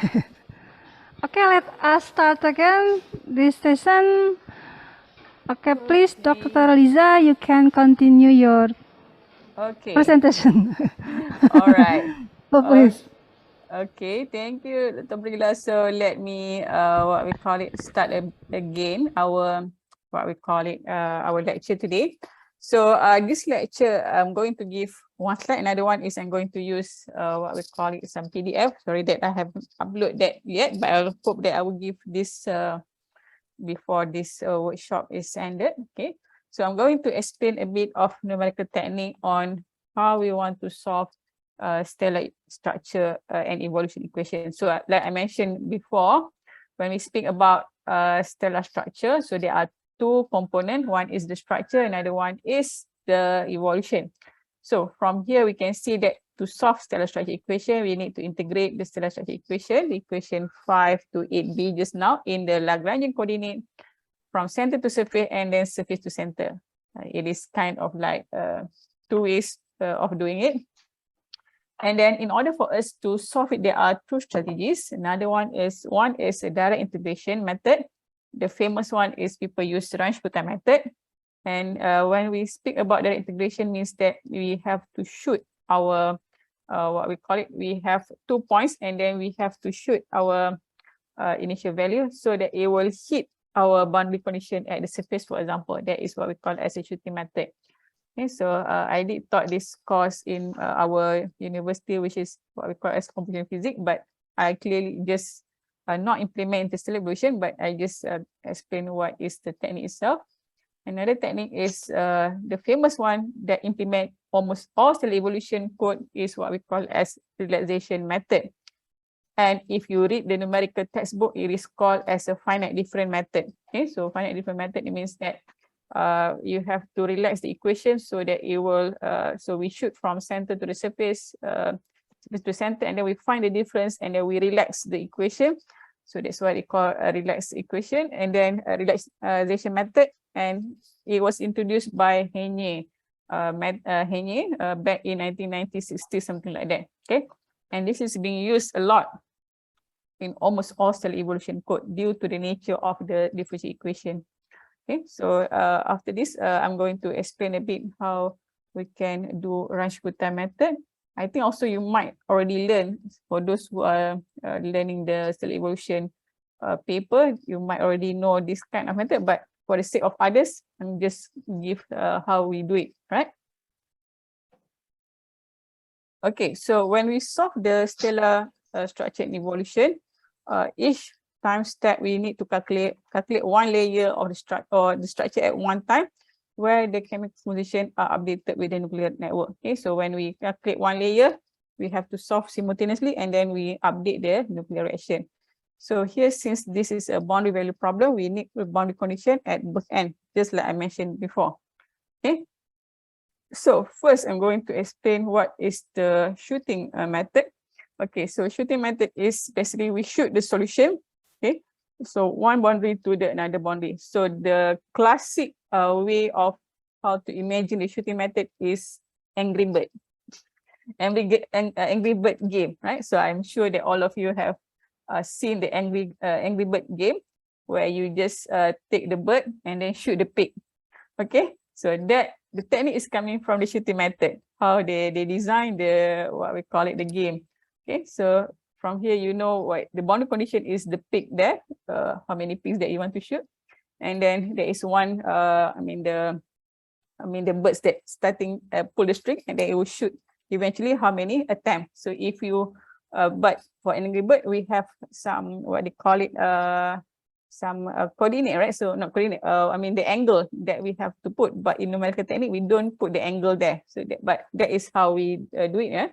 Okay, let us start again this session. Okay, please, Dr. Liza, you can continue your presentation. All right. So please. Okay, thank you, Dr. Brila. So let me what we call it start again our our lecture today. So this lecture I'm going to give one slide. Another one is I'm going to use what we call it some PDF. Sorry that I haven't uploaded that yet, but I hope that I will give this before this workshop is ended. Okay, so I'm going to explain a bit of numerical technique on how we want to solve stellar structure and evolution equation. So like I mentioned before, when we speak about stellar structure, so there are two components. One is the structure, another one is the evolution. So from here we can see that to solve stellar structure equation, we need to integrate the stellar structure equation, the equation 5 to 8b just now in the Lagrangian coordinate from center to surface and then surface to center. It is kind of like two ways of doing it. And then in order for us to solve it, there are two strategies. Another one is a direct integration method. The famous one is people use Range-Putan method. And when we speak about direct integration means that we have to shoot our, what we call it, we have 2 points and then we have to shoot our initial value so that it will hit our boundary condition at the surface, for example. That is what we call as a shooting method. Okay, so I did taught this course in our university, which is what we call as computational physics, but I clearly just not implement interstellar evolution, but I just explain what is the technique itself. Another technique is the famous one that implement almost all stellar evolution code is what we call as relaxation method. And if you read the numerical textbook, it is called as a finite difference method. Okay, so finite difference method, it means that you have to relax the equation so that it will, so we shoot from center to the surface, surface to center, and then we find the difference and then we relax the equation. So that's what they call a relaxed equation, and then a relaxation method. And it was introduced by Henye, back in 1990, 60, something like that. Okay, and this is being used a lot in almost all stellar evolution code due to the nature of the differential equation. Okay, so after this, I'm going to explain a bit how we can do Range-Putan method. I think also you might already learn, for those who are learning the stellar evolution paper, you might already know this kind of method, but for the sake of others, I'm just give how we do it, right? Okay, so when we solve the stellar structure and evolution, each time step we need to calculate one layer of the structure at one time, where the chemical composition are updated with the nuclear network. Okay, so when we calculate one layer, we have to solve simultaneously and then we update the nuclear reaction. So here, since this is a boundary value problem, we need a boundary condition at both ends, just like I mentioned before. Okay. So first, I'm going to explain what is the shooting method. Okay, so shooting method is basically we shoot the solution. Okay, so one boundary to the another boundary. So the classic way of how to imagine the shooting method is Angry Bird. Angry Bird game, right? So I'm sure that all of you have seen the Angry Bird game, where you just take the bird and then shoot the pig. Okay, so that the technique is coming from the shooting method, how they design the, what we call it, the game. Okay, so from here, you know what the boundary condition is the pig there, how many pigs that you want to shoot. And then there is one, the birds that starting pull the string and then it will shoot eventually how many attempts. So if you, but for an angry bird, we have some, what they call it, some coordinate, right? So not coordinate, the angle that we have to put, but in numerical technique, we don't put the angle there. So that, but that is how we do it, yeah?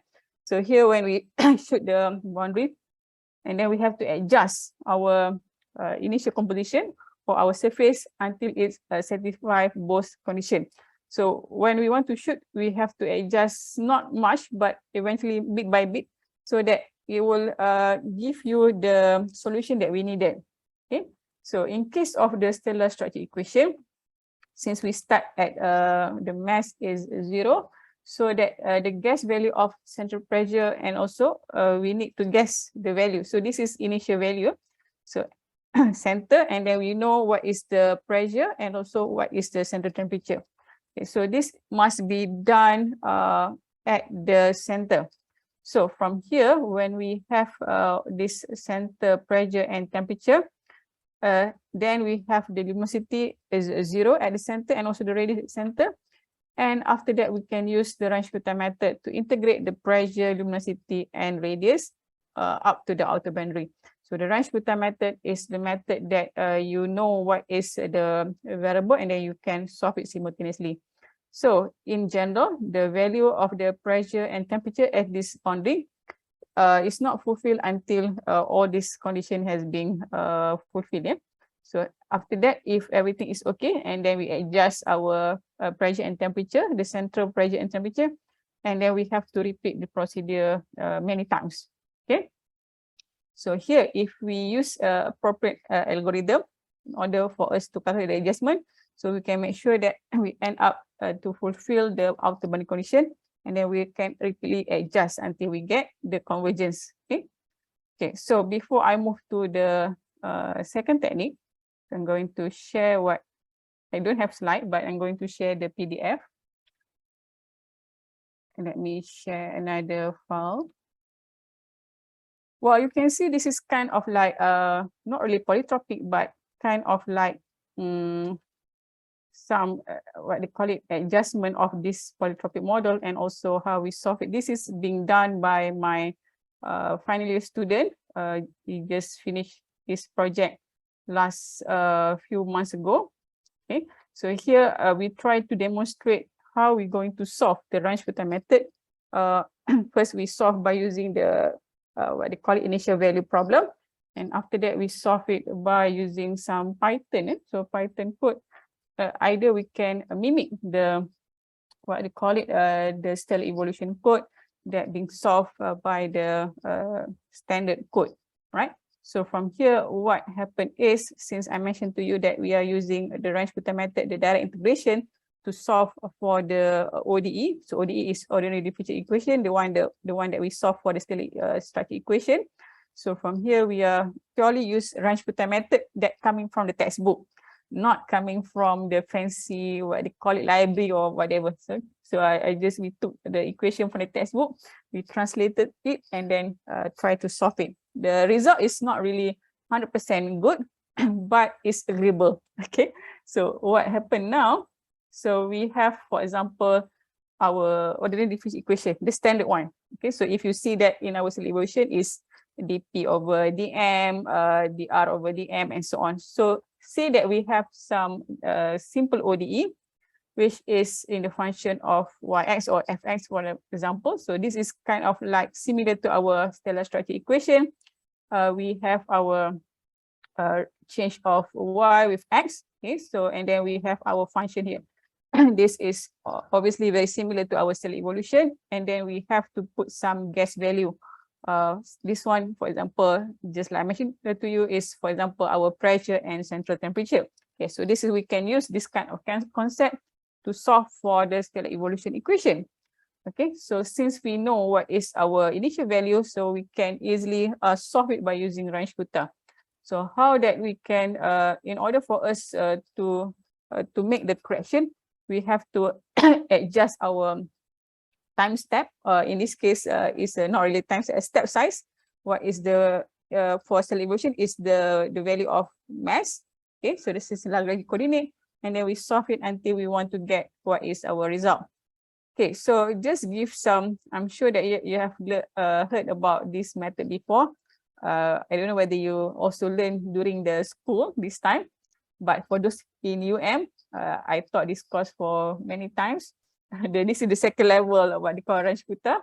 So here when we shoot the boundary, and then we have to adjust our initial composition for our surface until it satisfies both conditions. So when we want to shoot, we have to adjust not much, but eventually bit by bit, so that it will give you the solution that we needed. Okay. So in case of the stellar structure equation, since we start at the mass is 0, so that the guess value of central pressure, and also we need to guess the value. So this is initial value. So center, and then we know what is the pressure and also what is the central temperature. Okay, so this must be done at the center. So from here, when we have this center pressure and temperature, then we have the luminosity is 0 at the center and also the radius at the center. And after that, we can use the Runge-Kutta method to integrate the pressure, luminosity, and radius up to the outer boundary. So the Runge-Kutta method is the method that you know what is the variable, and then you can solve it simultaneously. So in general, the value of the pressure and temperature at this boundary is not fulfilled until all this condition has been fulfilled. Yeah? So after that, if everything is okay, and then we adjust our pressure and temperature, the central pressure and temperature, and then we have to repeat the procedure many times. Okay. So here, if we use appropriate algorithm in order for us to calculate the adjustment, so we can make sure that we end up to fulfill the outer boundary condition, and then we can repeatedly adjust until we get the convergence. Okay. Okay. So before I move to the second technique, I'm going to share what I don't have slide, but I'm going to share the PDF. And let me share another file. Well, you can see this is kind of like not really polytropic, but kind of like some what they call it, adjustment of this polytropic model, and also how we solve it. This is being done by my final year student. He just finished his project last few months ago. Okay, so here we try to demonstrate how we're going to solve the Runge-Kutta method. First, we solve by using the what they call it, initial value problem, and after that we solve it by using some Python. So Python code, either we can mimic the what they call it, the stellar evolution code that being solved by the standard code, right? So from here, what happened is, since I mentioned to you that we are using the Runge-Kutta method, the direct integration, to solve for the ODE. So ODE is ordinary differential equation, the one that we solve for the stellar structure equation. So from here, we are purely use Runge-Kutta method that coming from the textbook, not coming from the fancy, what they call it, library or whatever. So we took the equation from the textbook, we translated it, and then try to solve it. The result is not really 100% good, but it's agreeable. Okay, so what happened now? So we have, for example, our ordinary differential equation, the standard one. Okay, so if you see that in our stellar evolution is dp over dm, dr over dm, and so on. So say that we have some simple ODE, which is in the function of yx or fx, for example. So this is kind of like similar to our stellar structure equation. We have our change of y with x. Okay, so and then we have our function here. This is obviously very similar to our stellar evolution, and then we have to put some guess value. This one, for example, just like I mentioned to you, is, for example, our pressure and central temperature. Okay, so this is, we can use this kind of concept to solve for the stellar evolution equation. Okay, so since we know what is our initial value, so we can easily solve it by using Runge-Kutta. So how that we can, in order for us to make the correction, we have to adjust our time step. In this case, is not really time step, step size. What is the for stellar evolution is the value of mass. Okay, so this is Lagrange coordinate, and then we solve it until we want to get what is our result. Okay, so just give some, I'm sure that you have heard about this method before. I don't know whether you also learned during the school this time, but for those in I taught this course for many times. This is the second level of what they call Runge-Kutta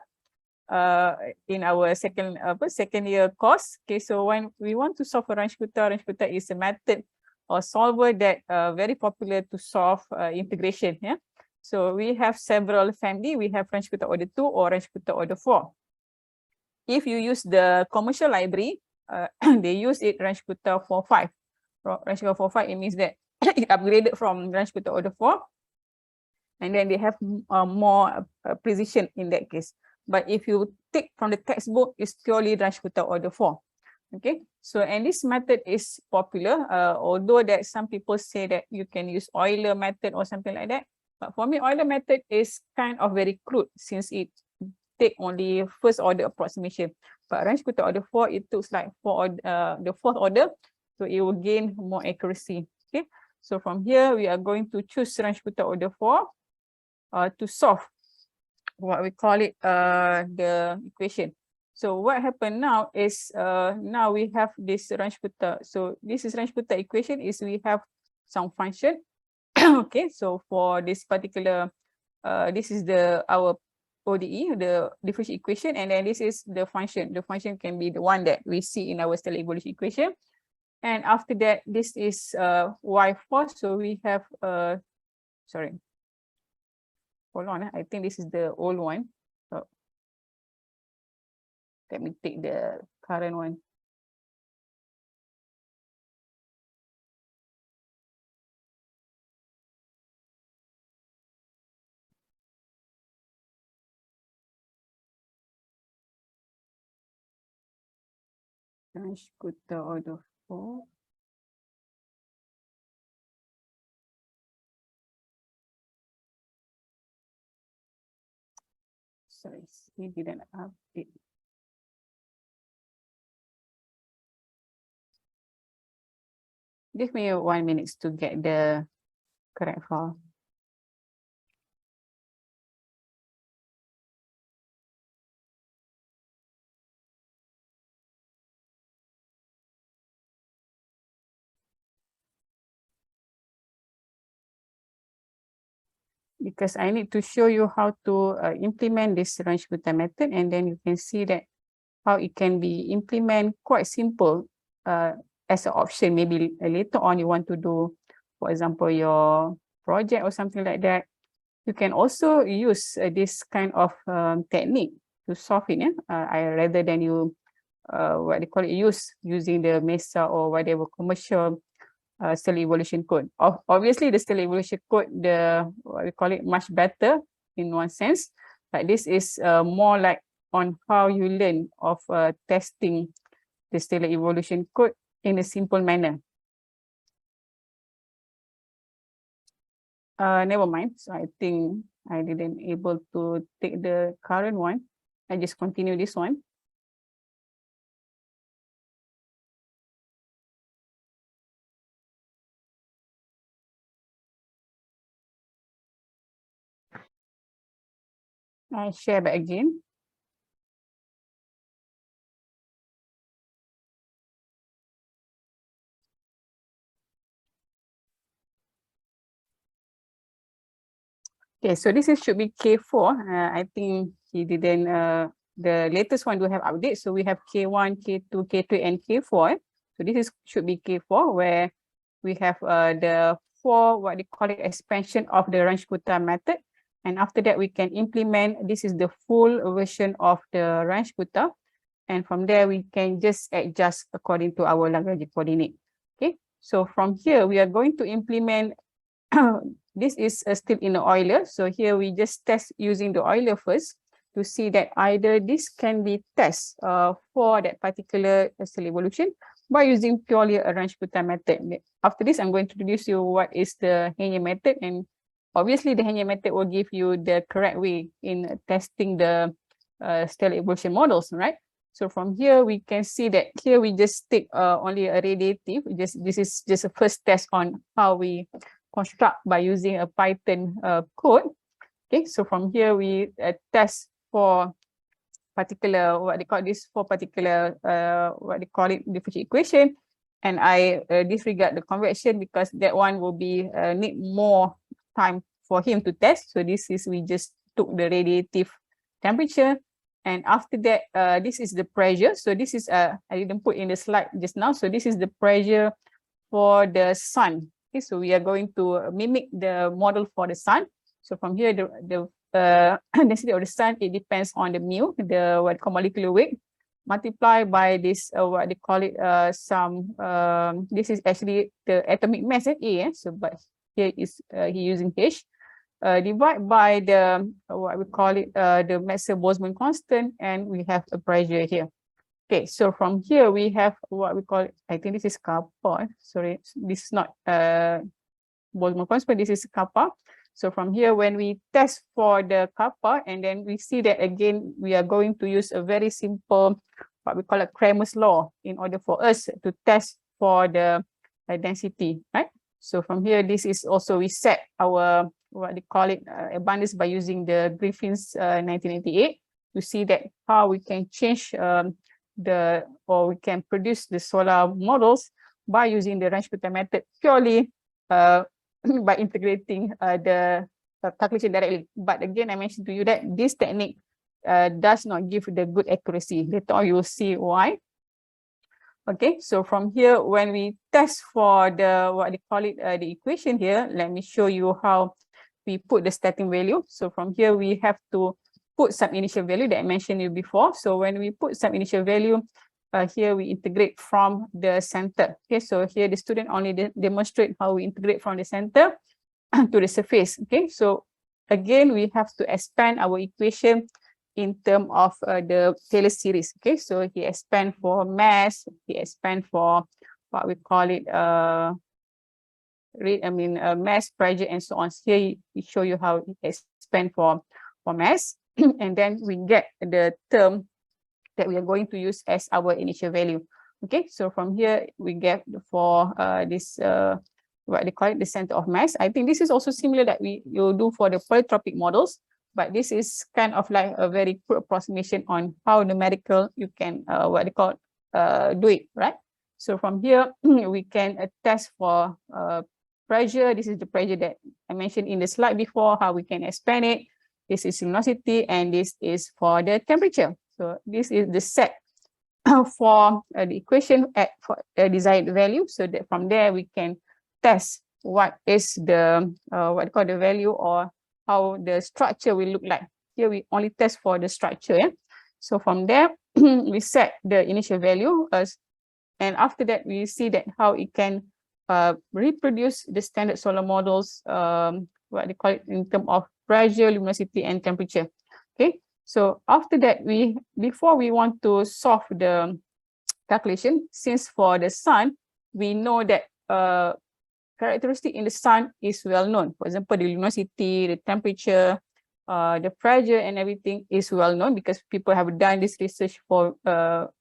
in our second year course. Okay, so when we want to solve a Runge-Kutta is a method or solver that very popular to solve integration. Yeah. So we have several family. We have Runge-Kutta order 2 or Runge-Kutta order 4. If you use the commercial library, they use it Runge-Kutta 4.5. Runge-Kutta 4.5, it means that it upgraded from Runge-Kutta order 4. and then they have more precision in that case. But if you take from the textbook, it's purely Rajputta order 4. Okay, so and this method is popular, although that some people say that you can use Euler method or something like that. But for me, Euler method is kind of very crude since it take only first order approximation. But Rajputta order 4, it took like the fourth order, so it will gain more accuracy. Okay, so from here we are going to choose Rajputta order 4 to solve what we call it the equation. So what happened now is now we have this Rajputta. So this is Rajputta equation is we have some function. Okay, so for this particular this is our ODE, the differential equation, and then this is the function. The function can be the one that we see in our stellar evolution equation. And after that, this is y4. So we have sorry. Hold on, I think this is the old one. So let me take the current one. Rajputta order 4. Sorry, he didn't update. Give me 1 minute to get the correct file. Because I need to show you how to implement this Rajputta method, and then you can see that how it can be implemented quite simple as an option. Maybe later on you want to do, for example, your project or something like that. You can also use this kind of technique to solve it. Rather than you what they call it, using the MESA or whatever commercial stellar evolution code. Obviously, the stellar evolution code, the what we call it, much better in one sense. But this is more like on how you learn of testing the stellar evolution code in a simple manner. Never mind. So I think I didn't able to take the current one. I just continue this one. I share back again. Okay, so this is should be K4. I think he didn't, the latest one do have update. So we have K1, K2, K3, and K4. So this is should be K4, where we have the 4, what they call it, expansion of the Rajputta method. And after that, we can implement, this is the full version of the Rajputta. And from there, we can just adjust according to our Lagrange coordinate. Okay, so from here, we are going to implement this is still in the Euler. So here we just test using the Euler first to see that either this can be test for that particular stellar evolution by using purely a Rajputta method. After this, I'm going to introduce you what is the Henye method, and obviously the Henye method will give you the correct way in testing the stellar evolution models, right? So from here, we can see that here we just take only a radiative. This is just a first test on how we construct by using a Python code. Okay, so from here we test for particular, what they call this, for particular, what they call it, differential equation. And I disregard the convection because that one will be need more time for him to test. So this is, we just took the radiative temperature. And after that, this is the pressure. So this is, I didn't put in the slide just now. So this is the pressure for the sun. Okay, so we are going to mimic the model for the sun. So from here, the density of the sun, it depends on the mu, the what called molecular weight, multiplied by this what they call it this is actually the atomic mass A. So but here is he using H. divide by the what we call it the Maxwell-Boltzmann constant, and we have a pressure here. Okay, so from here we have what we call, I think this is kappa. Sorry, this is not Boltzmann constant, this is kappa. So from here, when we test for the kappa, and then we see that again, we are going to use a very simple, what we call a Cramer's law, in order for us to test for the density, right? So from here, this is also, we set our, what they call it, abundance by using the Griffin's 1998 to see that how we can change or we can produce the solar models by using the Range-Kutta method purely by integrating the calculation directly. But again, I mentioned to you that this technique does not give the good accuracy. Later on, you will see why. Okay, so from here, when we test for the, what they call it, the equation here, let me show you how we put the starting value. So from here, we have to put some initial value that I mentioned you before. So when we put some initial value, here we integrate from the center. Okay, so here the student only demonstrate how we integrate from the center to the surface. Okay, so again, we have to expand our equation in terms of the Taylor series. Okay, so he expand for mass, he expand for what we call it, mass, pressure, and so on. Here we show you how it expand for mass, and then we get the term that we are going to use as our initial value. Okay, so from here we get for this what they call it, the center of mass. I think this is also similar that you'll do for the polytropic models, but this is kind of like a very crude approximation on how numerical you can what they call do it, right? So from here we can test for pressure. This is the pressure that I mentioned in the slide before, how we can expand it. This is luminosity, and this is for the temperature. So this is the set for the equation for the desired value. So that from there we can test what is the what they call the value, or how the structure will look like. Here we only test for the structure. Yeah? So from there we set the initial value and after that we see that how it can reproduce the standard solar models, what they call it, in terms of pressure, luminosity, and temperature. Okay, so after that, before we want to solve the calculation, since for the sun, we know that characteristic in the sun is well known. For example, the luminosity, the temperature, the pressure, and everything is well known because people have done this research for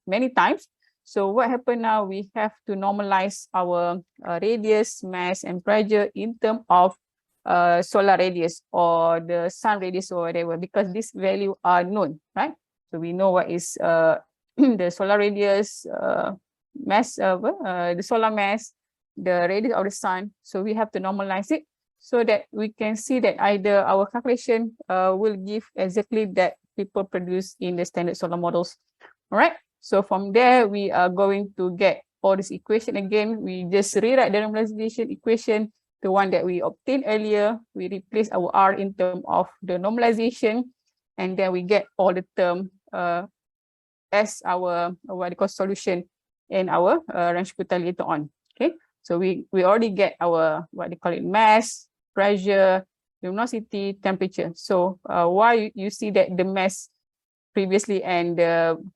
many times. So what happened now, we have to normalize our radius, mass, and pressure in terms of solar radius or the sun radius or whatever, because these values are known, right? So we know what is the solar radius, mass, the solar mass, the radius of the sun. So we have to normalize it so that we can see that either our calculation will give exactly that people produce in the standard solar models. All right. So from there, we are going to get all this equation again. We just rewrite the normalization equation, the one that we obtained earlier. We replace our R in terms of the normalization, and then we get all the term as our what they call solution in our Range-Kutta later on. Okay, so we already get our what they call it, mass, pressure, luminosity, temperature. So why you see that the mass previously and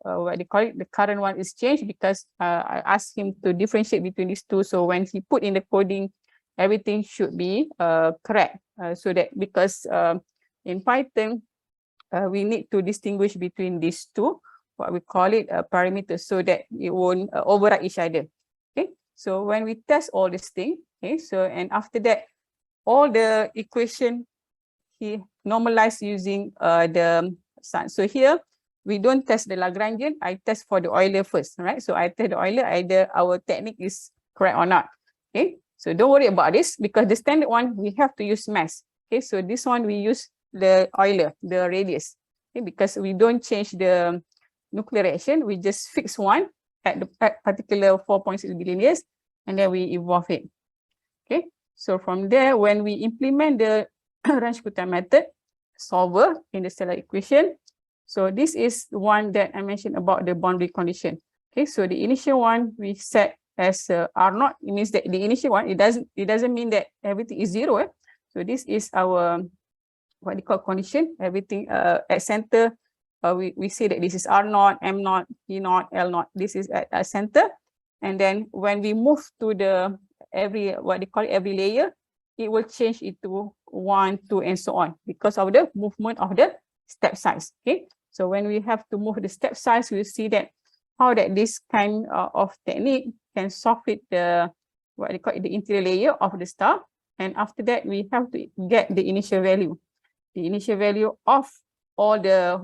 what they call it, the current one is changed, because I asked him to differentiate between these two. So when he put in the coding, everything should be correct. So that because in Python, we need to distinguish between these two, what we call it, parameters, so that it won't override each other. Okay, so when we test all this thing, okay, so and after that, all the equation he normalized using the sun. So here we don't test the Lagrangian. I test for the Euler first, right? So I test the Euler, either our technique is correct or not. Okay, so don't worry about this, because the standard one we have to use mass. Okay, so this one we use the Euler, the radius. Okay, because we don't change the nuclear reaction, we just fix one at the particular 4.6 billion years, and then we evolve it. Okay, so from there, when we implement the Range-Kutta method solver in the stellar equation, so this is the one that I mentioned about the boundary condition. Okay, so the initial one we set as R0. It means that the initial one, it doesn't mean that everything is zero. So this is our what they call condition, everything at center, we say that this is R0, M0, P0, L0. This is at center. And then when we move to the every layer, it will change into 1, 2, and so on because of the movement of the step size. Okay, so when we have to move the step size, we see that how that this kind of technique can solve it the interior layer of the star. And after that, we have to get the initial value of all the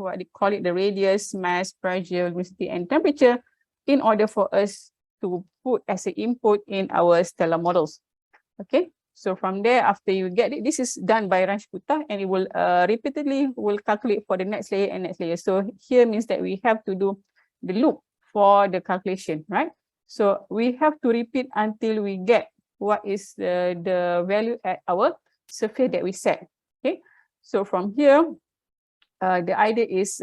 the radius, mass, pressure, luminosity, and temperature, in order for us to put as an input in our stellar models. Okay, so from there, after you get it, this is done by Rajputa, and it will repeatedly will calculate for the next layer and next layer. So here means that we have to do the loop for the calculation, right? So we have to repeat until we get what is the value at our surface that we set. Okay, so from here, the idea is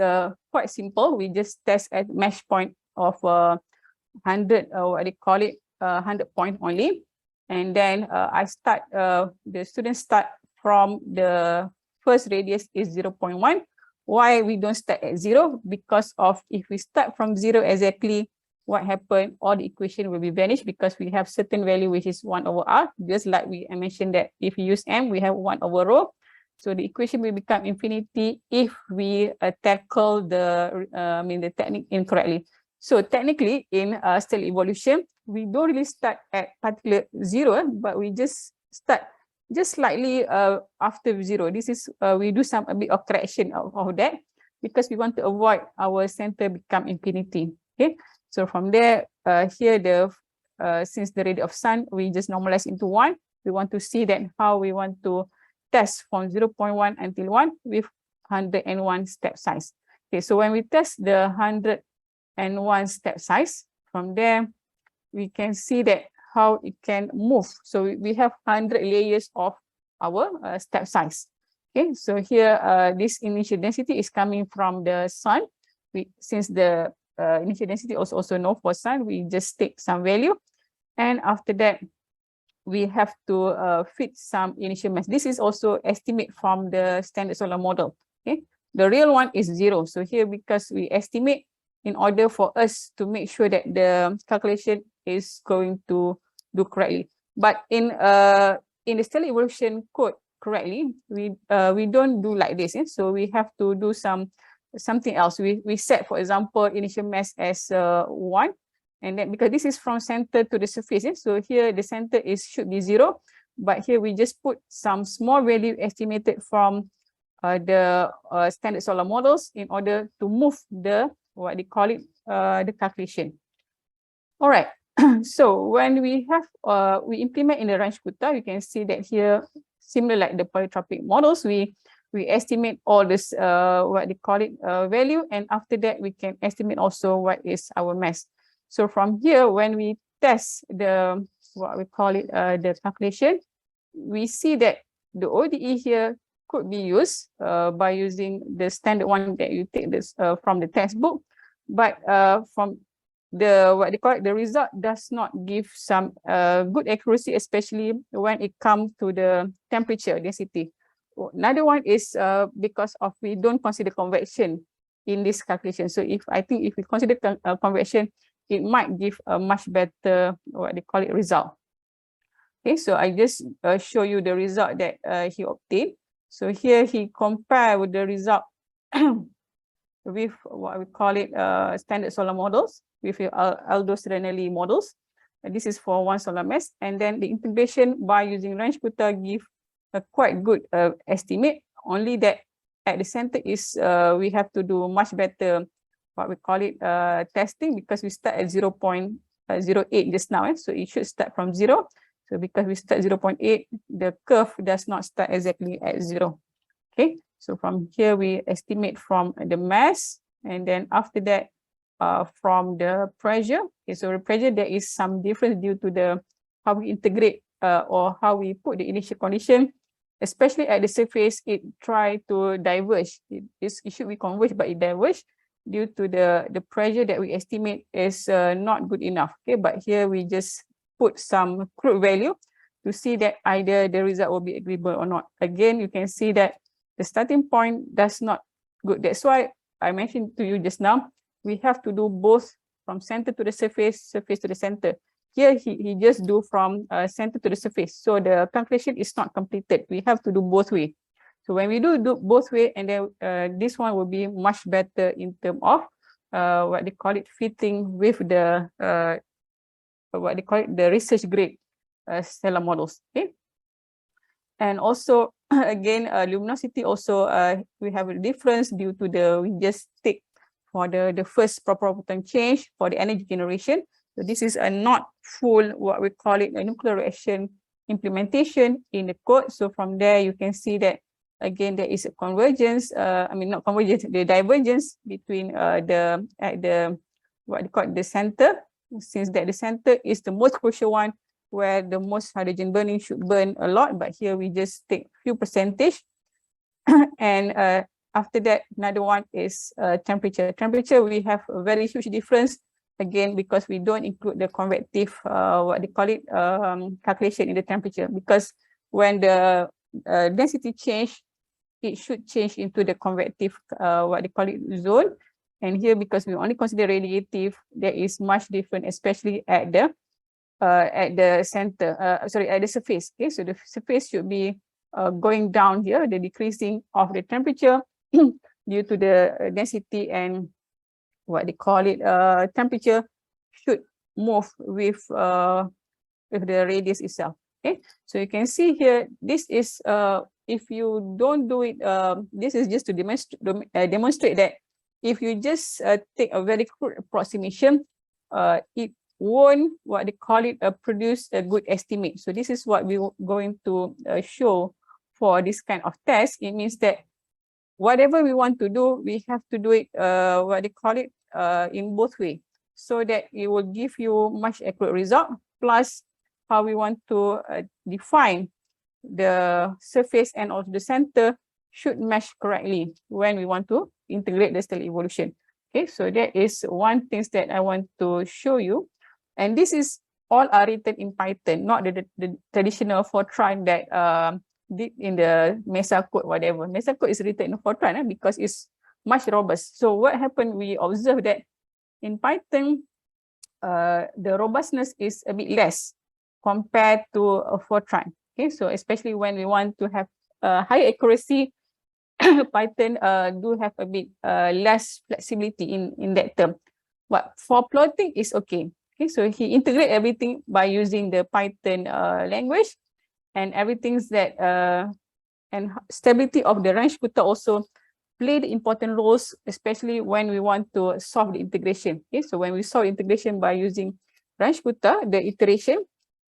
quite simple. We just test at mesh point of 100, 100 point only. And then the students start from the first radius is 0.1. Why we don't start at 0? Because of if we start from 0 exactly, what happened, all the equation will be vanished because we have certain value which is 1 over r. Just like I mentioned that if we use m, we have 1 over rho. So the equation will become infinity if we tackle the technique incorrectly. So technically in stellar evolution, we don't really start at particular 0, but we just start just slightly after 0. This is we do a bit of correction of that because we want to avoid our center become infinity. Okay, so from there, here since the radius of sun, we just normalize into 1. We want to see that how we want to test from 0.1 until 1 with 101 step size. Okay, so when we test the 101 step size, from there, we can see that how it can move. So we have 100 layers of our step size. Okay, so here, this initial density is coming from the sun. Since the initial density also known for sun, we just take some value. And after that, we have to fit some initial mass. This is also estimate from the standard solar model. Okay, the real one is 0. So here, because we estimate in order for us to make sure that the calculation is going to do correctly. But in the stellar evolution code correctly, we don't do like this. So we have to do something else. We set, for example, initial mass as 1. And then because this is from center to the surface, so here the center should be 0, but here we just put some small value estimated from the standard solar models in order to move the the calculation. All right. So when we implement in the Rajputa, you can see that here, similar like the polytropic models, we estimate all this value, and after that we can estimate also what is our mass. So from here, when we test the the calculation, we see that the ODE here could be used by using the standard one that you take this from the textbook, but from the the result does not give some good accuracy, especially when it comes to the temperature density. Another one is because of we don't consider convection in this calculation. So if we consider convection, it might give a much better result. Okay, so I just show you the result that he obtained. So here he compared with the result with standard solar models with Aldous Ranelli models. And this is for one solar mass, and then the integration by using Rajputa give a quite good estimate. Only that at the center is we have to do much better testing, because we start at 0.08 just now, so it should start from 0. So because we start 0.8, the curve does not start exactly at 0. Okay, so from here we estimate from the mass, and then after that from the pressure. Okay, so the pressure, there is some difference due to the how we integrate or how we put the initial condition, especially at the surface. It try to diverge. It should be converged, but it diverge due to the pressure that we estimate is not good enough. Okay, but here we just put some crude value to see that either the result will be agreeable or not. Again, you can see that the starting point does not good. That's why I mentioned to you just now, we have to do both from center to the surface, surface to the center. Here, he just do from center to the surface. So the calculation is not completed. We have to do both way. So when we do both way, and then this one will be much better in terms of what they call it, fitting with the what they call it, the research grade stellar models. Okay. And also again, luminosity also we have a difference due to we just take for the first proper change for the energy generation. So this is a not full, what we call it, a nuclear reaction implementation in the code. So from there you can see that again there is a convergence, I mean not convergence, the divergence between the what they call it, the center, since that the center is the most crucial one where the most hydrogen burning should burn a lot, but here we just take few percentage. And after that, another one is temperature. Temperature, we have a very huge difference, again, because we don't include the convective, what they call it, calculation in the temperature, because when the density change, it should change into the convective, what they call it, zone. And here, because we only consider radiative, there is much different, especially at the center, sorry, at the surface. Okay, so the surface should be going down here, the decreasing of the temperature due to the density, and what they call it, temperature should move with the radius itself. Okay, so you can see here, this is if you don't do it, this is just to demonstrate that if you just take a very crude approximation, it won't, what they call it, produce a good estimate. So this is what we're going to show for this kind of test. It means that whatever we want to do, we have to do it, what they call it, in both ways, so that it will give you much accurate result, plus how we want to define the surface and also the center should mesh correctly when we want to integrate the stellar evolution. Okay, so that is one thing that I want to show you. And this is all are written in Python, not the traditional Fortran that did in the Mesa code, whatever. Mesa code is written in Fortran because it's much robust. So what happened, we observed that in Python, the robustness is a bit less compared to a Fortran. Okay, so especially when we want to have high accuracy, Python do have a bit less flexibility in that term. But for plotting is okay. Okay, so he integrate everything by using the Python language, and everything's that and stability of the Range-Kutta also play the important roles, especially when we want to solve the integration. Okay, so when we solve integration by using Range-Kutta, the iteration,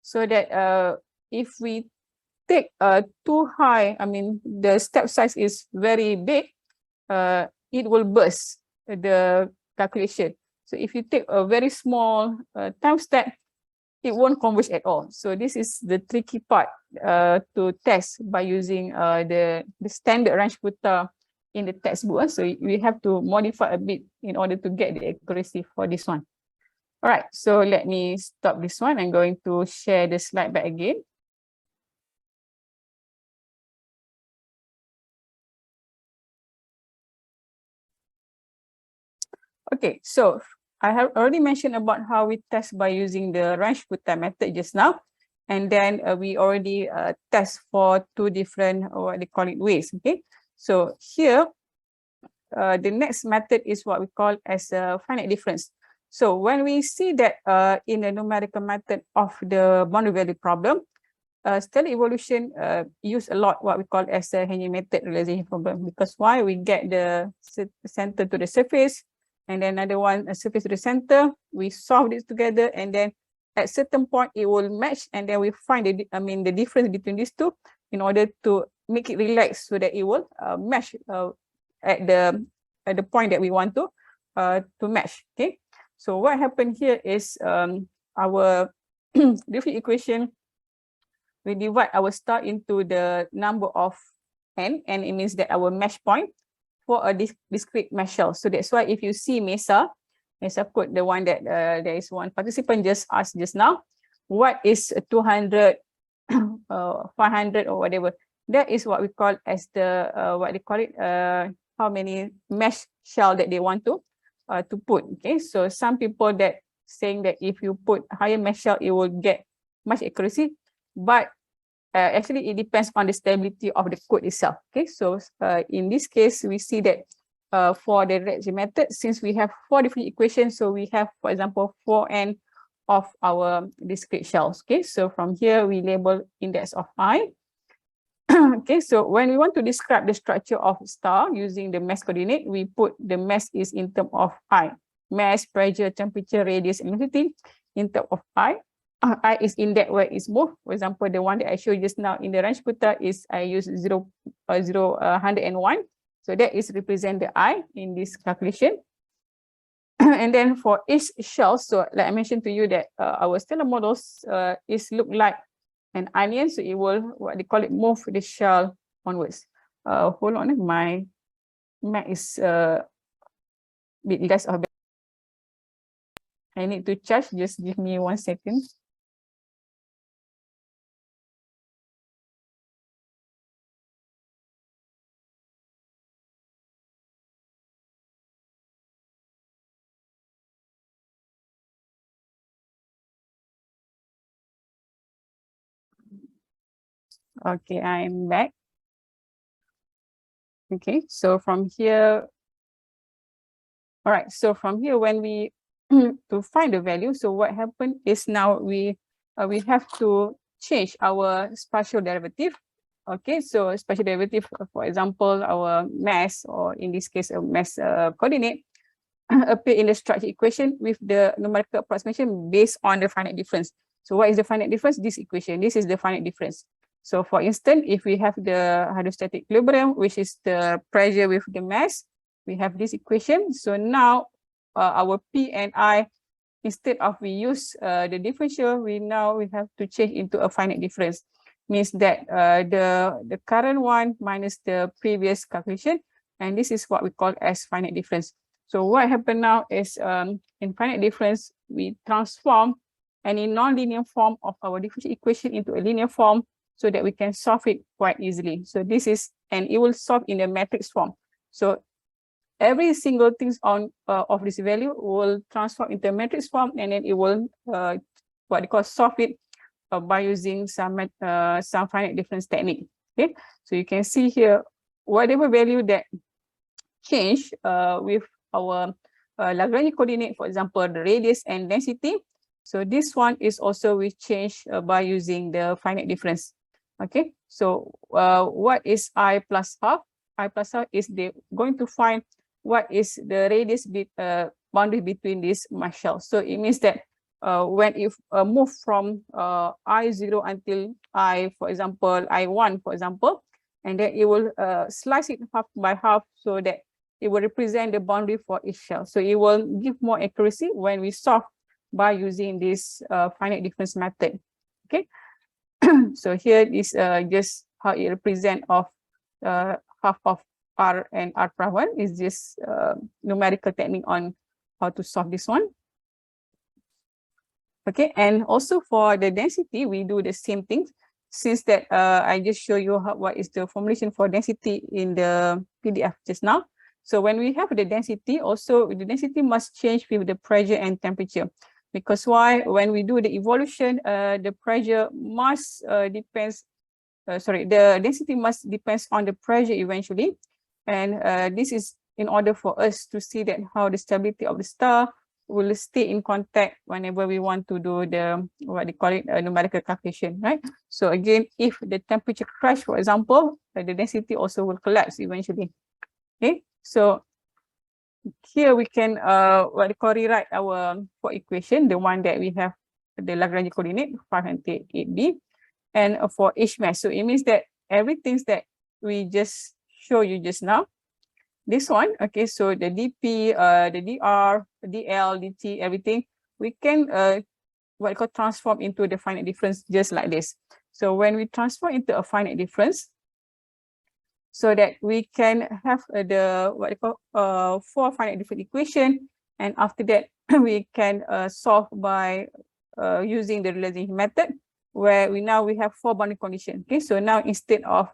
so that if we take too high, I mean, the step size is very big, it will burst the calculation. So if you take a very small time step, it won't converge at all. So this is the tricky part to test by using the standard Range-Kutta in the textbook. So we have to modify a bit in order to get the accuracy for this one. All right, so let me stop this one. I'm going to share the slide back again. Okay, so I have already mentioned about how we test by using the Range-Kutta method just now. And then we already test for two different, what they call it, ways. Okay, so here, the next method is what we call as a finite difference. So when we see that in the numerical method of the boundary value problem, stellar evolution use a lot what we call as a Henry method realization problem, because why? We get the center to the surface, and then another one, a surface to the center. We solve this together, and then at certain point it will match, and then we find the difference between these two in order to make it relax so that it will match at the point that we want to match. Okay, so what happened here is our different equation, we divide our star into the number of n, and it means that our mesh point for a discrete mesh shell. So that's why if you see Mesa code, the one that there is one participant just asked just now, what is 200, 500 or whatever. that is what we call as the what they call it how many mesh shell that they want to put. Okay, so some people that saying that if you put higher mesh shell, it will get much accuracy, but actually it depends on the stability of the code itself. Okay, so in this case, we see that for the Reggie method, since we have 4 different equations, so we have, for example, 4n of our discrete shells. Okay, so from here we label index of I. Okay, so when we want to describe the structure of star using the mass coordinate, we put the mass is in terms of I. Mass, pressure, temperature, radius, and velocity in terms of I. I is in that where it's moved. For example, the one that I showed just now in the range putter is I use 101. So that is represent the I in this calculation. And then for each shell, so like I mentioned to you that our stellar models is look like an onion, so it will, what they call it, move the shell onwards. Hold on, my Mac is bit less of. I need to charge, just give me 1 second. Okay, I'm back. Okay, so from here, all right, so from here, when we to find the value, so what happened is now we have to change our spatial derivative. Okay, so spatial derivative, for example, our mass, or in this case, a mass coordinate, appear in the structure equation with the numerical approximation based on the finite difference. So what is the finite difference? This equation, this is the finite difference. So for instance, if we have the hydrostatic equilibrium, which is the pressure with the mass, we have this equation. So now our P and I, instead of we use the differential, we have to change into a finite difference. Means that the current one minus the previous calculation, and this is what we call as finite difference. So what happened now is in finite difference, we transform any non-linear form of our differential equation into a linear form so that we can solve it quite easily. So this is, and it will solve in a matrix form. So every single things on of this value will transform into a matrix form, and then it will what they call solve it by using some finite difference technique. Okay, so you can see here whatever value that change with our Lagrange coordinate, for example, the radius and density. So this one is also we change by using the finite difference. Okay, so what is I plus half? I plus half is going to find what is the radius boundary between these mass shells. So it means that when it move from I0 until I, for example, I1, for example, and then it will slice it half by half so that it will represent the boundary for each shell. So it will give more accuracy when we solve by using this finite difference method. Okay, so here is just how it represent of half of R and R prime 1 is just numerical technique on how to solve this one. Okay, and also for the density, we do the same thing. Since that I just show you what is the formulation for density in the PDF just now. So when we have the density, also the density must change with the pressure and temperature. Because why? When we do the evolution, the pressure must the density must depends on the pressure eventually. And this is in order for us to see that how the stability of the star will stay in contact whenever we want to do the, what they call it, numerical calculation, right? So again, if the temperature crash, for example, the density also will collapse eventually. Okay, so here we can what they call rewrite our for equation, the one that we have the Lagrange coordinate 5 and 8b, and for each mass. So it means that everything that we just show you just now, this one, okay, so the dp, the dr, dl, dt, everything, we can what we call transform into the finite difference just like this. So when we transform into a finite difference, so that we can have the what we call 4 finite different equation, and after that we can solve by using the realization method. where we have 4 boundary conditions. Okay, so now instead of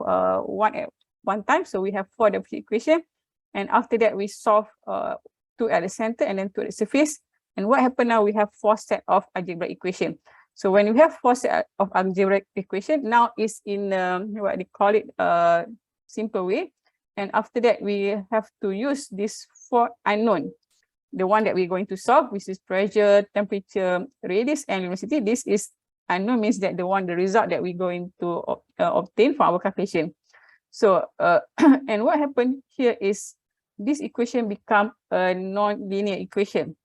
one at one time, so we have 4 differential equation, and after that we solve 2 at the center and then 2 at the surface. And what happened now? We have 4 set of algebraic equation. So when you have 4 set of algebraic equation, now it's in what they call it simple way. And after that, we have to use this 4 unknown. The one that we're going to solve, which is pressure, temperature, radius, and luminosity. This is unknown, means that the result that we're going to obtain for our calculation. So, and what happened here is this equation become a non-linear equation.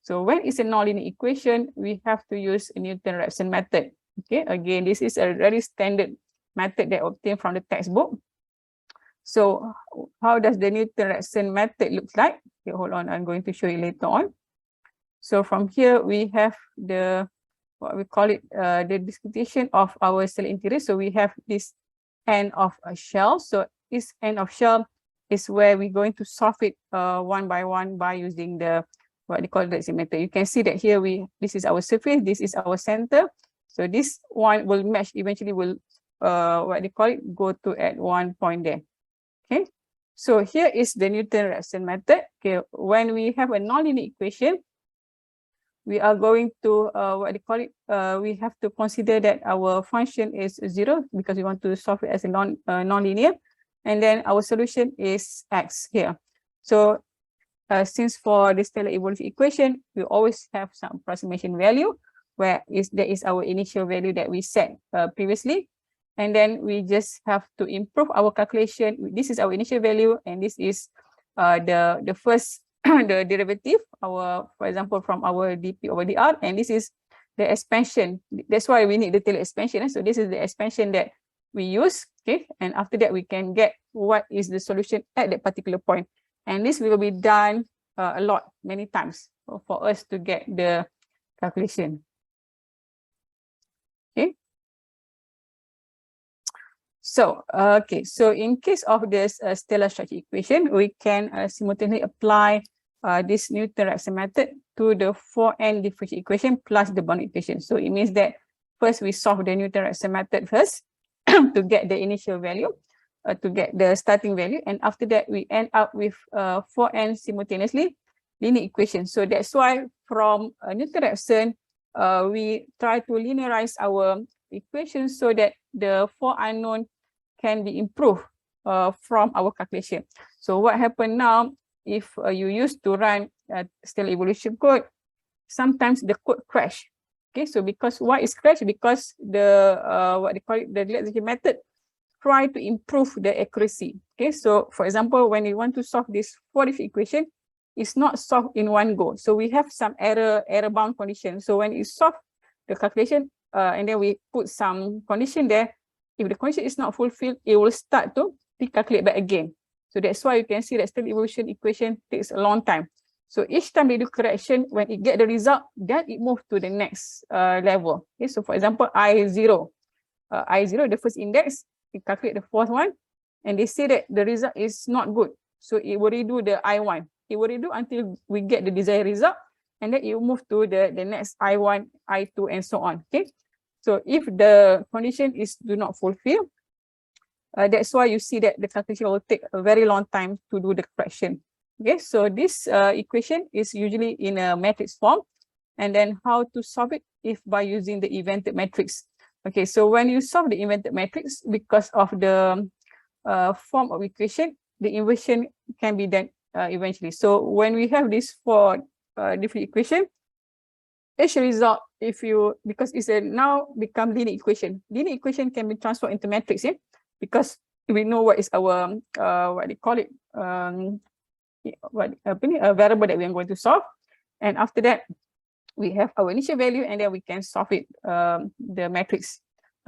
So when it's a non-linear equation, we have to use a Newton-Raphson method. Okay, again, this is a very standard method that obtained from the textbook. So how does the Newton-Raphson method look like? Okay, hold on, I'm going to show you later on. So from here, we have the, what we call it, the disputation of our cell interior. So we have this end of a shell. So this end of shell is where we're going to solve it one by one by using the, what they call the method. You can see that here this is our surface, this is our center. So this one will match, eventually will, what they call it, go to at one point there. Okay, so here is the Newton-Raphson method. Okay, when we have a nonlinear equation, we are going to, what they call it, we have to consider that our function is 0 because we want to solve it as a non-linear. And then our solution is x here. So since for the stellar evolution equation, we always have some approximation value, where that is our initial value that we set previously. And then we just have to improve our calculation. This is our initial value, and this is the first the derivative, for example, from our dp over dr, and this is the expansion. That's why we need the Taylor expansion. So this is the expansion that we use. Okay, and after that we can get what is the solution at that particular point. And this will be done a lot, many times for us to get the calculation. Okay. So, okay, so in case of this stellar structure equation, we can simultaneously apply this Newton-Raphson method to the 4n differential equation plus the boundary equation. So it means that first we solve the Newton-Raphson method first to get the initial value, to get the starting value, and after that we end up with 4n simultaneously linear equation. So that's why from Newton-Raphson, we try to linearize our equation so that the 4 unknown can be improved from our calculation. So what happened now, if you used to run stellar evolution code, sometimes the code crash. Okay, so because why is crash? Because the what they call it, the relaxation method try to improve the accuracy. Okay, so for example, when you want to solve this 4 different equation, it's not solved in one go. So we have some error bound condition. So when you solve the calculation and then we put some condition there, if the condition is not fulfilled, it will start to recalculate back again. So that's why you can see that stellar evolution equation takes a long time. So each time they do correction, when it get the result, then it moves to the next level. Okay, so for example, I0, the first index, it calculate the fourth one, and they say that the result is not good. So it will redo the I1. It will redo until we get the desired result, and then it will move to the next I1, I2, and so on. Okay. So if the condition is do not fulfill, that's why you see that the calculation will take a very long time to do the correction. Okay, so this equation is usually in a matrix form, and then how to solve it if by using the inverted matrix. Okay, so when you solve the inverted matrix, because of the form of equation, the inversion can be done eventually. So when we have this 4 different equation, each result, because it's a now become linear equation. Linear equation can be transformed into matrix, yeah? Because we know what is our what they call it, a variable that we are going to solve, and after that we have our initial value, and then we can solve it, the matrix.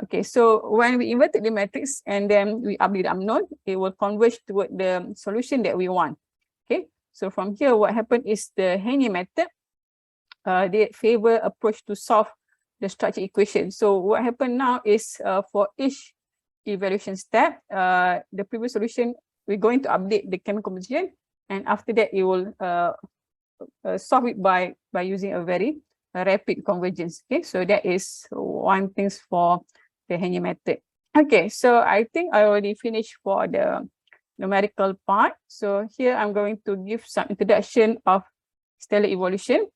Okay, so when we inverted the matrix and then we update the unknown, it will converge toward the solution that we want. Okay, so from here what happened is the Henry method, they favor approach to solve the structure equation. So what happened now is for each evaluation step, the previous solution, we're going to update the chemical composition, and after that it will solve it by using a very rapid convergence. Okay, so that is one things for the Henya method. Okay, so I think I already finished for the numerical part. So here I'm going to give some introduction of stellar evolution.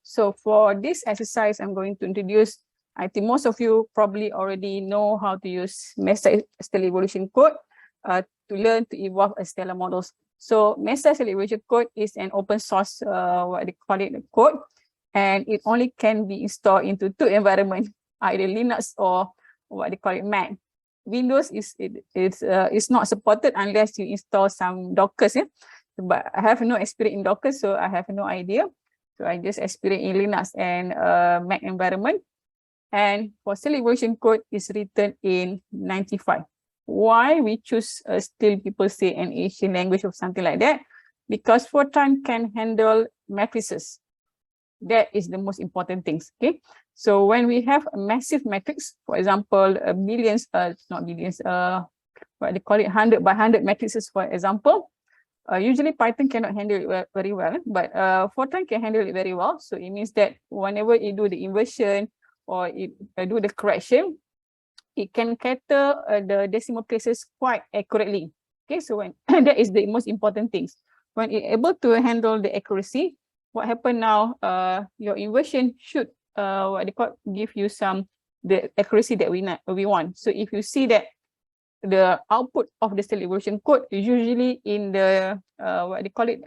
So for this exercise, I'm going to introduce, I think most of you probably already know how to use MESA stellar evolution code to learn to evolve a stellar models. So MESA stellar evolution code is an open source, what they call it, code, and it only can be installed into two environments, either Linux or what they call it, Mac. Windows is not supported unless you install some Dockers, yeah? But I have no experience in Docker, so I have no idea. So I just experience in Linux and Mac environment. And for stellar evolution code is written in 95. Why we choose still people say an Asian language or something like that? Because Fortran can handle matrices. That is the most important things. Okay. So when we have a massive matrix, for example, millions, not billions, what they call it, 100 by 100 matrices, for example. Usually Python cannot handle it very well, but Fortran can handle it very well. So it means that whenever you do the inversion or it do the correction, it can cater the decimal places quite accurately. Okay, so when that is the most important things. When it's able to handle the accuracy, what happen now? Your inversion should what they call give you some the accuracy that we want. So if you see that the output of the stellar evolution code is usually in the what they call it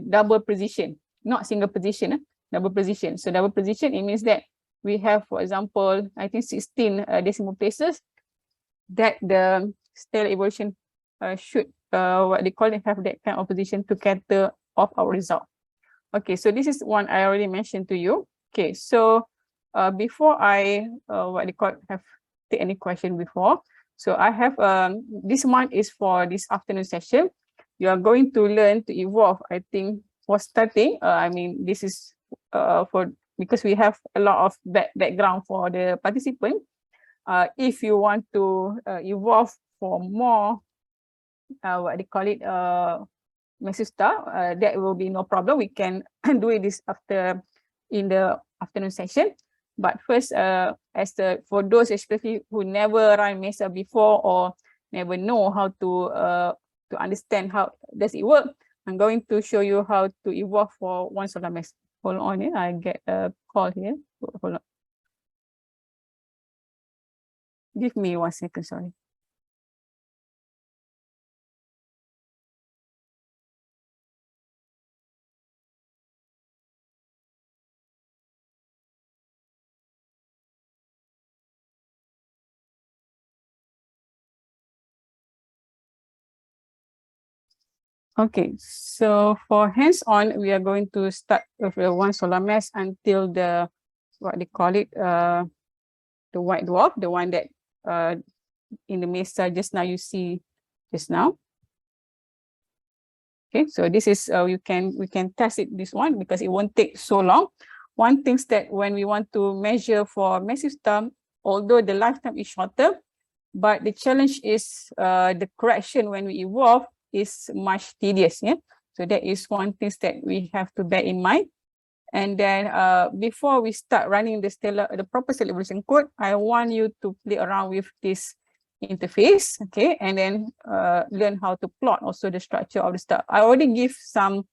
double precision, not single position, double precision. So double precision, it means that we have, for example, I think 16 decimal places that the stellar evolution should what they call it have that kind of position to cater of our result. Okay, so this is one I already mentioned to you. Okay, so before I what they call have take any question before. So I have this one is for this afternoon session. You are going to learn to evolve. I think for starting, I mean this is for because we have a lot of background for the participant. If you want to evolve for more, what they call it, massive star, that will be no problem. We can do this after in the afternoon session. But first, for those especially who never run Mesa before or never know how to understand how does it work, I'm going to show you how to evolve for one solar mass. Hold on, yeah, I get a call here. Hold on. Give me 1 second, sorry. Okay, so for hands-on, we are going to start with the one solar mass until the, what they call it, the white dwarf, the one that in the Mesa just now you see just now. Okay, so this is we can test it this one because it won't take so long. One thing that when we want to measure for massive star, although the lifetime is shorter, but the challenge is the correction when we evolve is much tedious. Yeah, so that is one thing that we have to bear in mind. And then before we start running the proper stellar evolution code, I want you to play around with this interface, okay, and then learn how to plot also the structure of the star. I already give some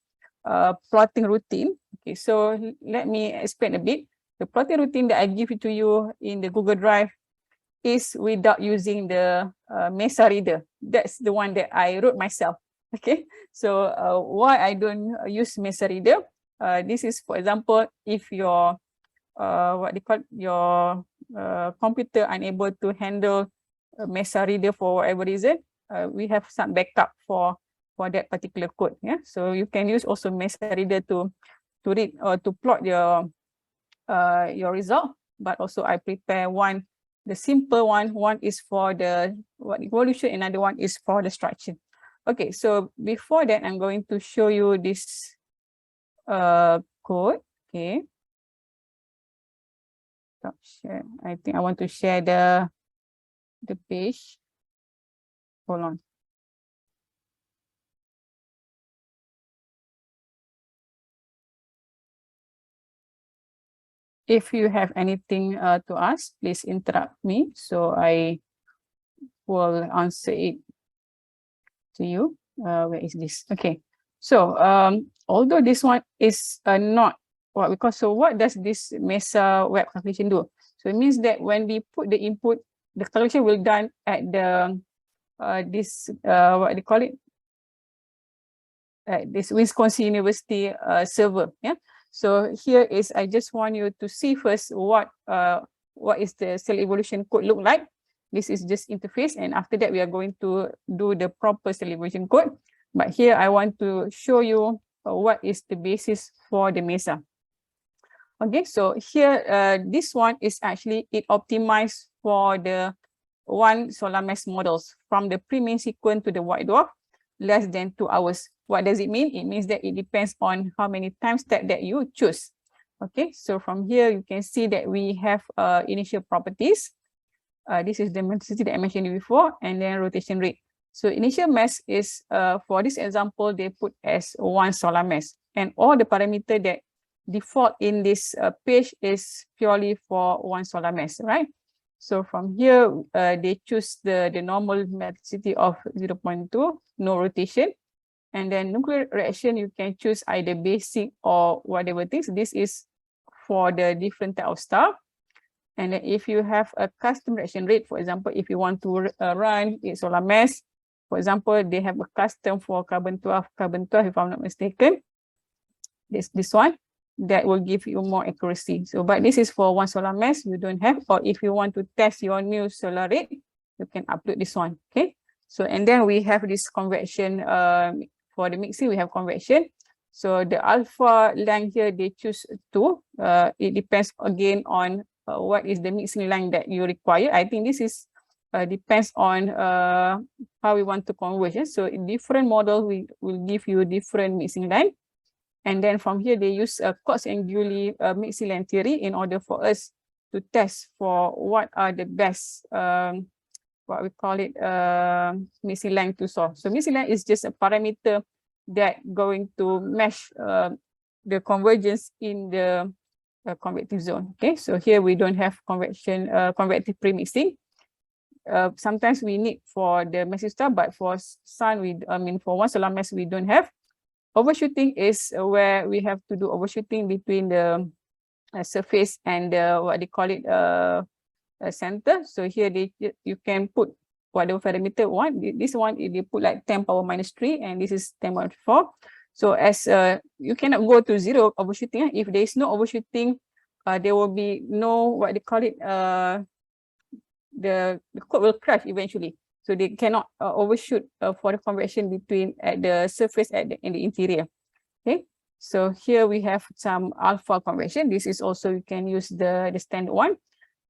plotting routine. Okay, so let me explain a bit. The plotting routine that I give it to you in the Google Drive is without using the Mesa reader. That's the one that I wrote myself. Okay, so why I don't use Mesa reader? This is, for example, if your what they call your computer unable to handle Mesa reader for whatever reason, we have some backup for that particular code. Yeah, so you can use also Mesa reader to read or to plot your result. But also I prepare one. The simple one is for the evolution, another one is for the structure. Okay, so before that, I'm going to show you this code. Okay. Stop share. I think I want to share the page. Hold on. if you have anything to ask, please interrupt me so I will answer it to you. Where is this? Okay. So although this one is not what we call, so what does this MESA web calculation do? So it means that when we put the input, the calculation will done at the this what they call it, at this Wisconsin University server. Yeah. So here is, I just want you to see first what is the cell evolution code look like. This is just interface, and after that we are going to do the proper cell evolution code. But here I want to show you what is the basis for the MESA. Okay, so here this one is actually, it optimized for the 1 solar mass models from the pre-main sequence to the white dwarf, less than 2 hours. What does it mean? It means that it depends on how many time step that you choose. Okay, so from here you can see that we have initial properties. This is the metricity that I mentioned before, and then rotation rate. So initial mass is, for this example, they put as 1 solar mass, and all the parameter that default in this page is purely for 1 solar mass, right? So from here, they choose the normal metricity of 0.2, no rotation. And then nuclear reaction, you can choose either basic or whatever things. This is for the different type of star. And then if you have a custom reaction rate, for example, if you want to run a solar mass, for example, they have a custom for carbon-12, if I'm not mistaken. This one, that will give you more accuracy. So, but this is for 1 solar mass, you don't have, or if you want to test your new solar rate, you can upload this one, okay? So, and then we have this convection, for the mixing, we have convection. So the alpha length here, they choose 2. It depends again on what is the mixing line that you require. I think this is depends on how we want to converge. So in different model, we will give you different mixing line. And then from here, they use a Cox-Anguli mixing line theory in order for us to test for what are the best, what we call it, mixing line to solve. So mixing line is just a parameter that going to mesh the convergence in the convective zone. Okay, so here we don't have convection, convective premixing. Sometimes we need for the massive star, but for sun, for 1 solar mass, we don't have. Overshooting is where we have to do overshooting between the surface and what they call it, center. So here you can put whatever parameter one. This one they put like 10 power minus 3, and this is 10 power 4. So as you cannot go to 0 overshooting. If there is no overshooting, there will be no what they call it. The code will crash eventually. So they cannot overshoot for the convection between at the surface in the interior. Okay, so here we have some alpha convection. This is also, you can use the standard one.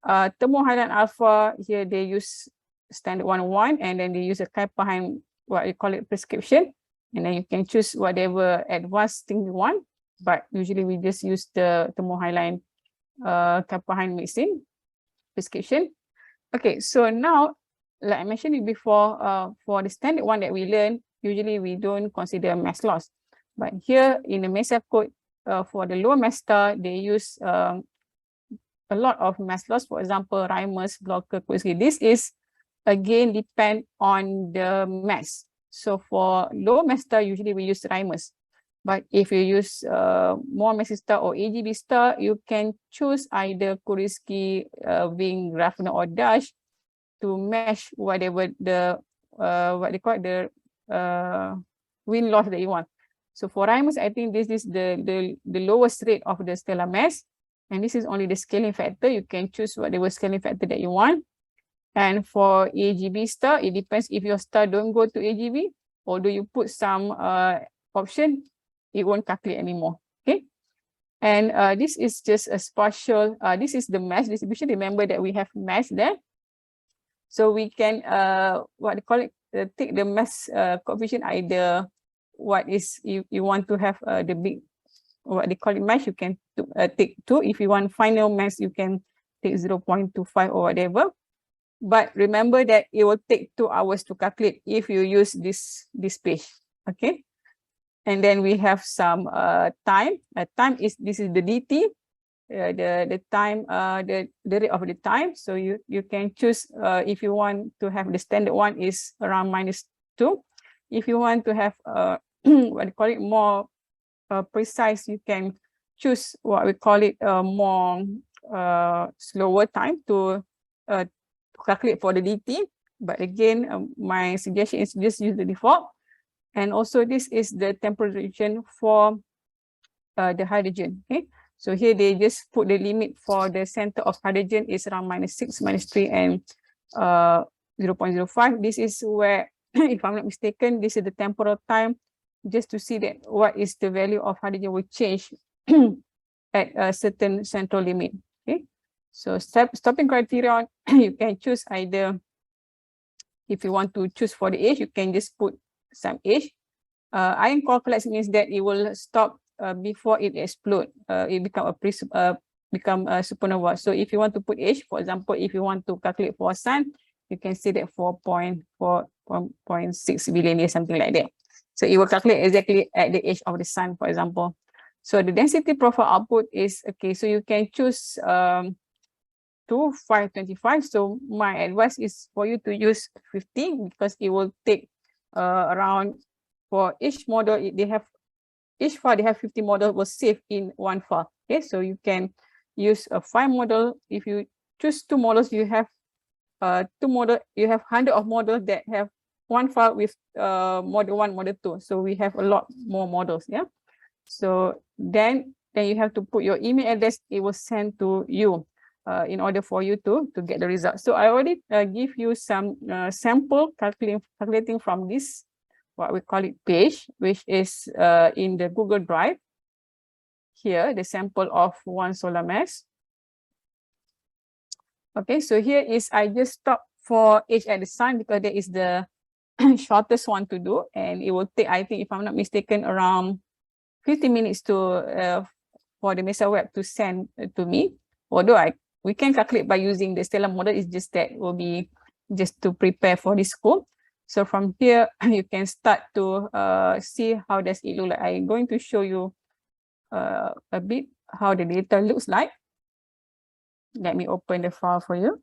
Thermohighline alpha, here they use standard 1, and then they use a Kappa-Hein, what you call it, prescription. And then you can choose whatever advanced thing you want. But usually we just use the thermohighline Kappa-Hein mixing prescription. Okay, so now, like I mentioned it before, for the standard one that we learn, usually we don't consider mass loss. But here in the MESA code, for the lower mass star, they use a lot of mass loss. For example, Reimers, Blocker, Kurzgesagt. This is again depend on the mass. So for lower mass star, usually we use Reimers. But if you use more massive star or AGB star, you can choose either Kurzgesagt, Wing, Grafner, or Dash to mesh whatever the what they call it, the wind loss that you want. So for Reimers, I think this is the lowest rate of the stellar mass, and this is only the scaling factor. You can choose whatever scaling factor that you want. And for AGB star, it depends if your star don't go to AGB, or do you put some option, it won't calculate anymore. Okay. And this is just a spatial, this is the mass distribution. Remember that we have mass there. So we can, what they call it, take the mass coefficient, either what is, you want to have the big, what they call it, mass, you can take 2. If you want final mass, you can take 0.25 or whatever. But remember that it will take 2 hours to calculate if you use this page. Okay. And then we have some time. Time is, this is the dt. the time, the rate of the time. So you can choose if you want to have the standard one is around -2. If you want to have what we call it more precise, you can choose what we call it more slower time to calculate for the DT. But again, my suggestion is just use the default. And also this is the temperature region for the hydrogen. Okay, so here they just put the limit for the center of hydrogen is around -6, -3, and 0.05. This is where, if I'm not mistaken, this is the temporal time, just to see that what is the value of hydrogen will change at a certain central limit. Okay, so stopping criterion, you can choose either, if you want to choose for the age, you can just put some age. Ion core collapse means that it will stop before it explode. It become a supernova. So if you want to put age, for example, if you want to calculate for sun, you can say that 4.6 billion years, something like that. So it will calculate exactly at the age of the sun, for example. So the density profile output is okay. So you can choose 525. So my advice is for you to use 50, because it will take around, for each model each file they have 50 model was saved in one file. Okay, so you can use a 5 model. If you choose 2 models, you have 100 of models that have one file with model 1, model 2. So we have a lot more models. Yeah, so then you have to put your email address. It will send to you in order for you to get the result. So I already give you some sample calculating from this, what we call it, page, which is in the Google Drive. Here, the sample of 1 solar mass. Okay, so here is, I just stop for age at the sun because that is the shortest one to do, and it will take, I think, if I'm not mistaken, around 50 minutes to for the MESA web to send to me. Although we can calculate by using the Stellar model, it's just that will be just to prepare for this school. So from here, you can start to see how does it look like. I'm going to show you a bit how the data looks like. Let me open the file for you.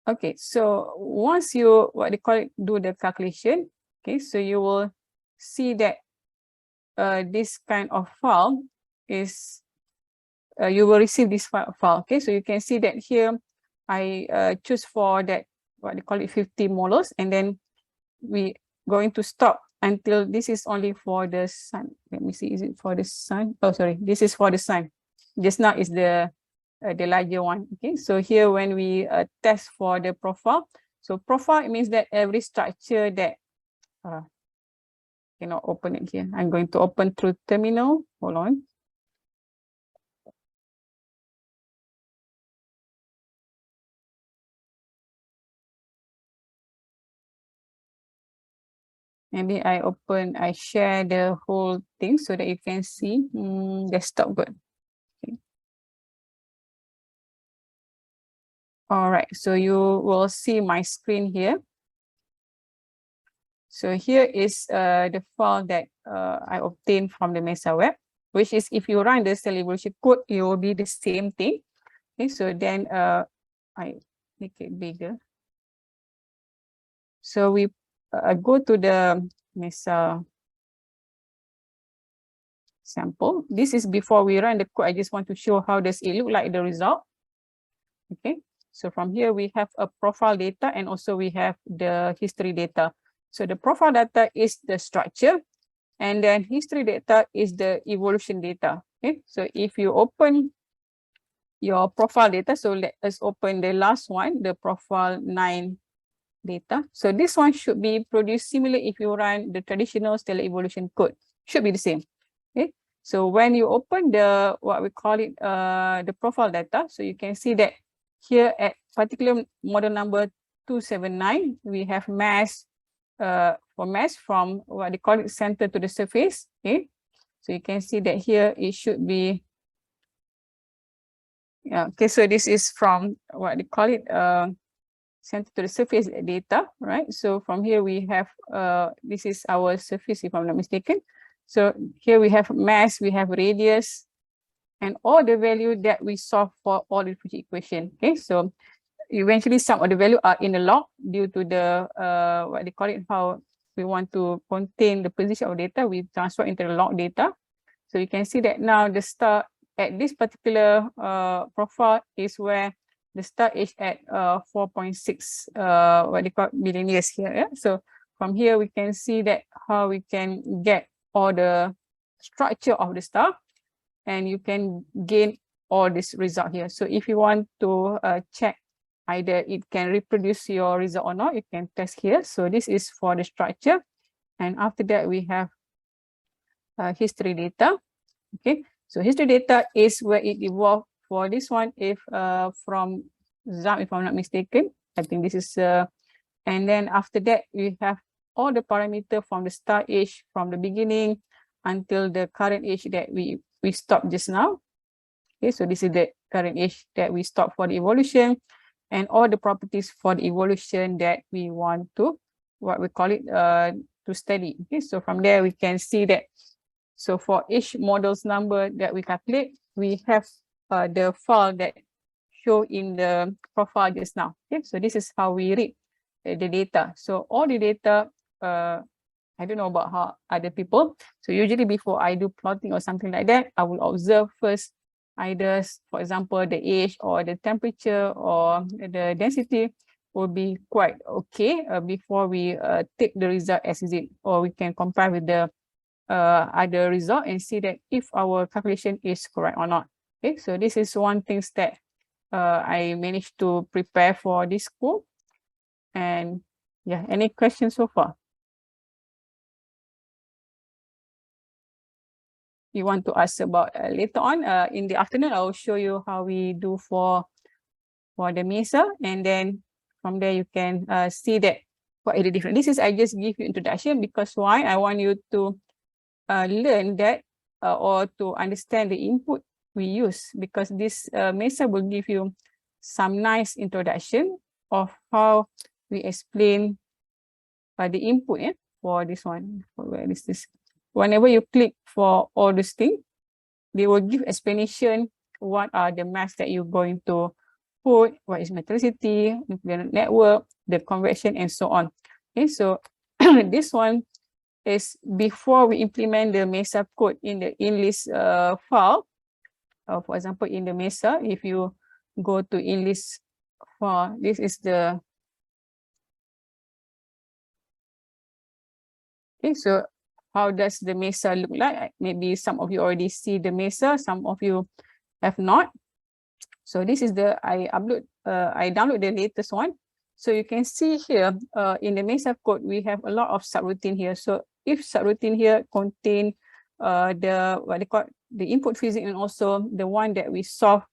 Okay, so once you, what they call it, do the calculation, okay, so you will see that this kind of file is, you will receive this file. Okay, so you can see that here I choose for that, what they call it, 50 moles, and then we going to stop until this is only for the sun. Let me see, is it for the sun? Oh, sorry, this is for the sun. Just now is the larger one. Okay, so here when we test for the profile, so profile, it means that every structure that cannot open it here. I'm going to open through terminal. Hold on. Maybe I share the whole thing so that you can see. Desktop, good. Okay. All right, so you will see my screen here. So here is the file that I obtained from the MESA web, which is, if you run the cell evolution code, it will be the same thing. Okay, so then I make it bigger. So we go to the MESA sample. This is before we run the code. I just want to show how does it look like, the result. Okay, so from here we have a profile data, and also we have the history data. So the profile data is the structure, and then history data is the evolution data. Okay, so if you open your profile data, so let us open the last one, the profile 9 data. So this one should be produced similar if you run the traditional stellar evolution code, should be the same. Okay, so when you open the, what we call it, the profile data, so you can see that here at particular model number 279, we have mass, for mass from, what they call it, center to the surface. Okay, so you can see that here it should be, yeah, okay, so this is from, what they call it, centered to the surface data, right? So from here we have, this is our surface, if I'm not mistaken. So here we have mass, we have radius, and all the value that we solve for all the differential equation. Okay, so eventually some of the value are in the log due to the, what they call it, how we want to contain the position of data, we transfer into the log data. So you can see that now the star at this particular profile is where the star is at 4.6 what they call million years here. Yeah? So from here we can see that how we can get all the structure of the star, and you can gain all this result here. So if you want to check either it can reproduce your result or not, you can test here. So this is for the structure, and after that we have history data. Okay, so history data is where it evolved for this one. If from ZAM, if I'm not mistaken, I think this is and then after that we have all the parameter from the start age from the beginning until the current age that we stopped just now. Okay, so this is the current age that we stopped for the evolution, and all the properties for the evolution that we want to, what we call it, to study. Okay, so from there we can see that. So for each model's number that we calculate, we have the file that show in the profile just now. Okay, so this is how we read the data. So all the data, I don't know about how other people. So usually before I do plotting or something like that, I will observe first either, for example, the age or the temperature or the density will be quite okay before we take the result as is it, or we can compare with the other result and see that if our calculation is correct or not. Okay, so this is one thing that I managed to prepare for this school. And yeah, any questions so far? You want to ask about later on in the afternoon, I will show you how we do for the MESA, and then from there you can see that what is the difference. This is, I just give you introduction because why I want you to learn that or to understand the input we use, because this MESA will give you some nice introduction of how we explain the input for this one. Where is this? Whenever you click for all these things, they will give explanation what are the mass that you're going to put, what is metallicity, nuclear network, the convection, and so on. Okay, so this one is before we implement the MESA code in the InList file. For example, in the MESA, if you go to InList file, this is the, okay, so how does the MESA look like? Maybe some of you already see the MESA, some of you have not. So this is the, I download the latest one. So you can see here in the MESA code, we have a lot of subroutine here. So if subroutine here contain the, what they call the input physics, and also the one that we solve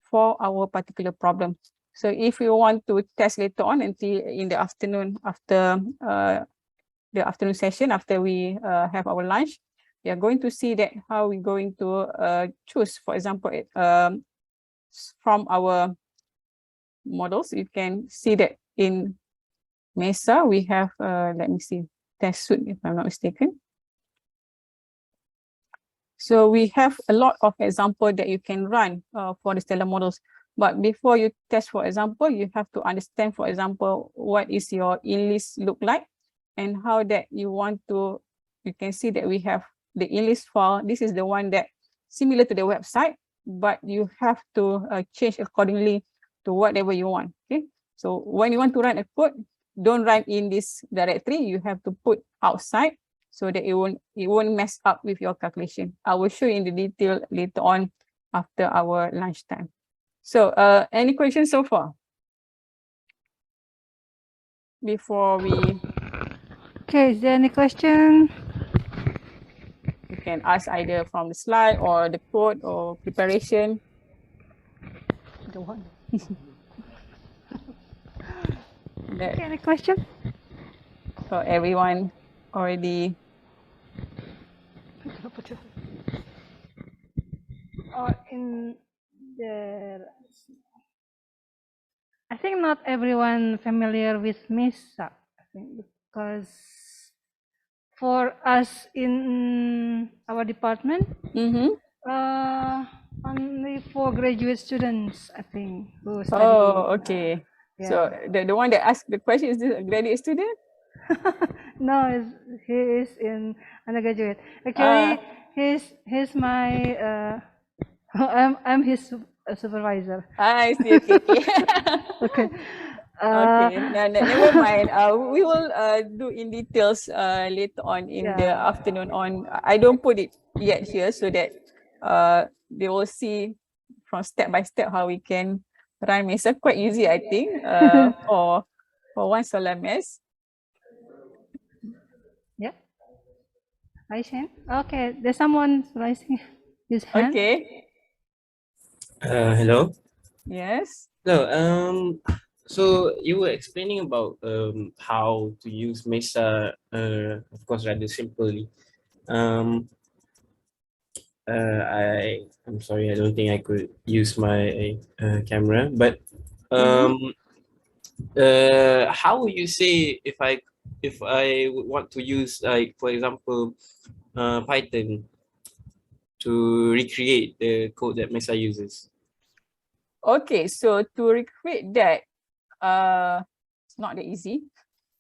for our particular problem. So if you want to test later on until in the afternoon, after the afternoon session, after we have our lunch, we are going to see that how we're going to choose, for example, from our models. You can see that in MESA, we have, let me see, test suite, if I'm not mistaken. So we have a lot of example that you can run for the stellar models. But before you test, for example, you have to understand, for example, what is your InList look like and how that you want to, you can see that we have the InList file. This is the one that similar to the website, but you have to change accordingly to whatever you want. Okay, so when you want to run a code, don't run in this directory. You have to put outside so that it won't mess up with your calculation. I will show you in the detail later on after our lunchtime. So any questions so far? Before we... Okay, is there any question? You can ask either from the slide or the code or preparation. The one. Okay, any question? So everyone already... Or in the... I think not everyone familiar with MESA. I think because for us in our department, only for graduate students, I think, who study. Oh, okay. So yeah. the one that asked the question is this a graduate student? No, he is in undergraduate. Actually, he's my I'm his supervisor. I see. Okay, okay. Okay. Okay, never mind. We will do in details later on in the Yeah. afternoon on. I don't put it yet here so that they will see from step by step how we can run Mesa. Quite easy, I think, for one solar mess. Yeah. Raise hand. Okay, there's someone raising his hand. Okay. Hello. Yes. Hello. So you were explaining about how to use Mesa, of course, rather simply. I'm sorry, I don't think I could use my camera, but how would you say if I would want to use, like, for example, Python to recreate the code that Mesa uses? Okay, so to recreate that, it's not that easy.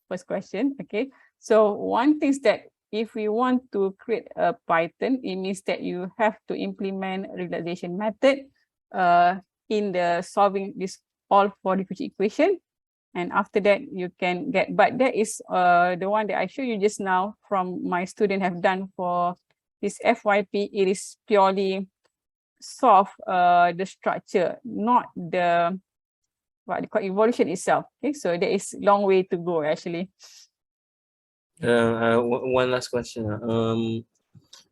First question, okay. So one thing is that if we want to create a Python, it means that you have to implement regularization method in the solving this all four differential equation. And after that, you can get, but that is the one that I showed you just now from my student have done for this FYP. It is purely solve the structure, not the what they call evolution itself. Okay, so there is long way to go actually. One last question.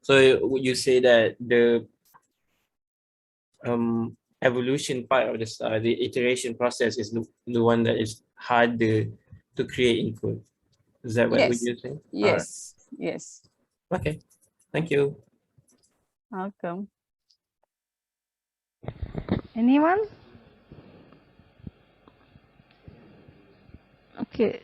So would you say that the evolution part of the iteration process is the one that is harder to create in code? Is that what would Yes, you say? yes, yes. Okay, thank you. Welcome. Anyone? Okay.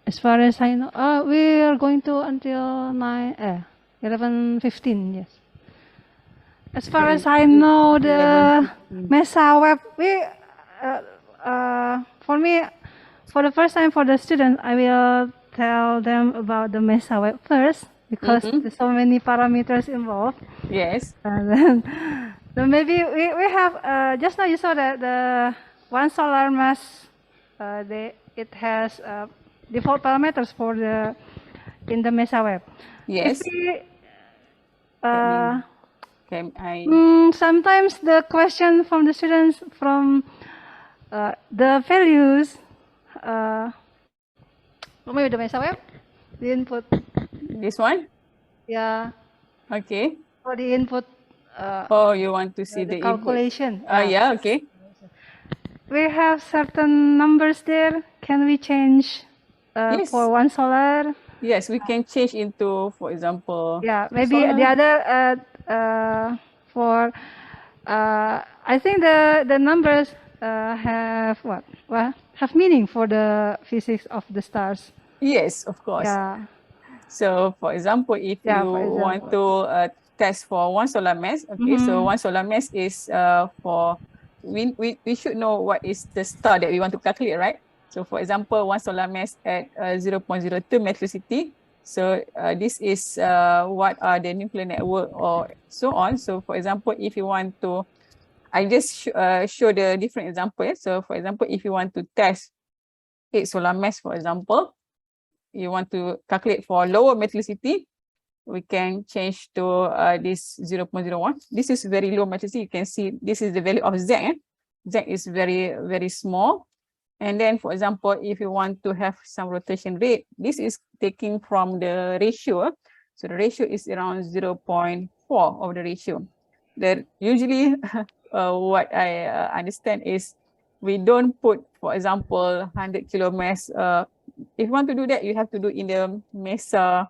As far as I know, we are going to until 11:15. Yes. As far as I know, the 11:15. Mesa web, for me, for the first time for the students, I will tell them about the Mesa web first because there's so many parameters involved. Yes. And then maybe we have, just now you saw that the one solar mass, it has default parameters for in the Mesa web. Yes. If we, sometimes the question from the students from the values, maybe the Mesa web, the input. This one? Yeah. Okay. For the input. Oh, you want to see the calculation. Yeah, okay. We have certain numbers there. Can we change Yes. for one solar? Yes, we can change into, for example. Yeah, maybe solar. the other for I think the numbers have what? Well, have meaning for the physics of the stars. Yes, of course. Yeah. So, for example, if you want to test for one solar mass, okay, so one solar mass is for we should know what is the star that we want to calculate, right? So, for example, one solar mass at 0.02 metricity. So, this is what are the nuclear network or so on. So, for example, if you want to, I just show the different example. So, for example, if you want to test 8 solar mass, for example, you want to calculate for lower metallicity, we can change to this 0.01. This is very low metallicity. You can see this is the value of Z. Z is very, very small. And then, for example, if you want to have some rotation rate, this is taking from the ratio. So the ratio is around 0.4 of the ratio. That usually what I understand is we don't put, for example, 100 kilomass. If you want to do that, you have to do in the Mesa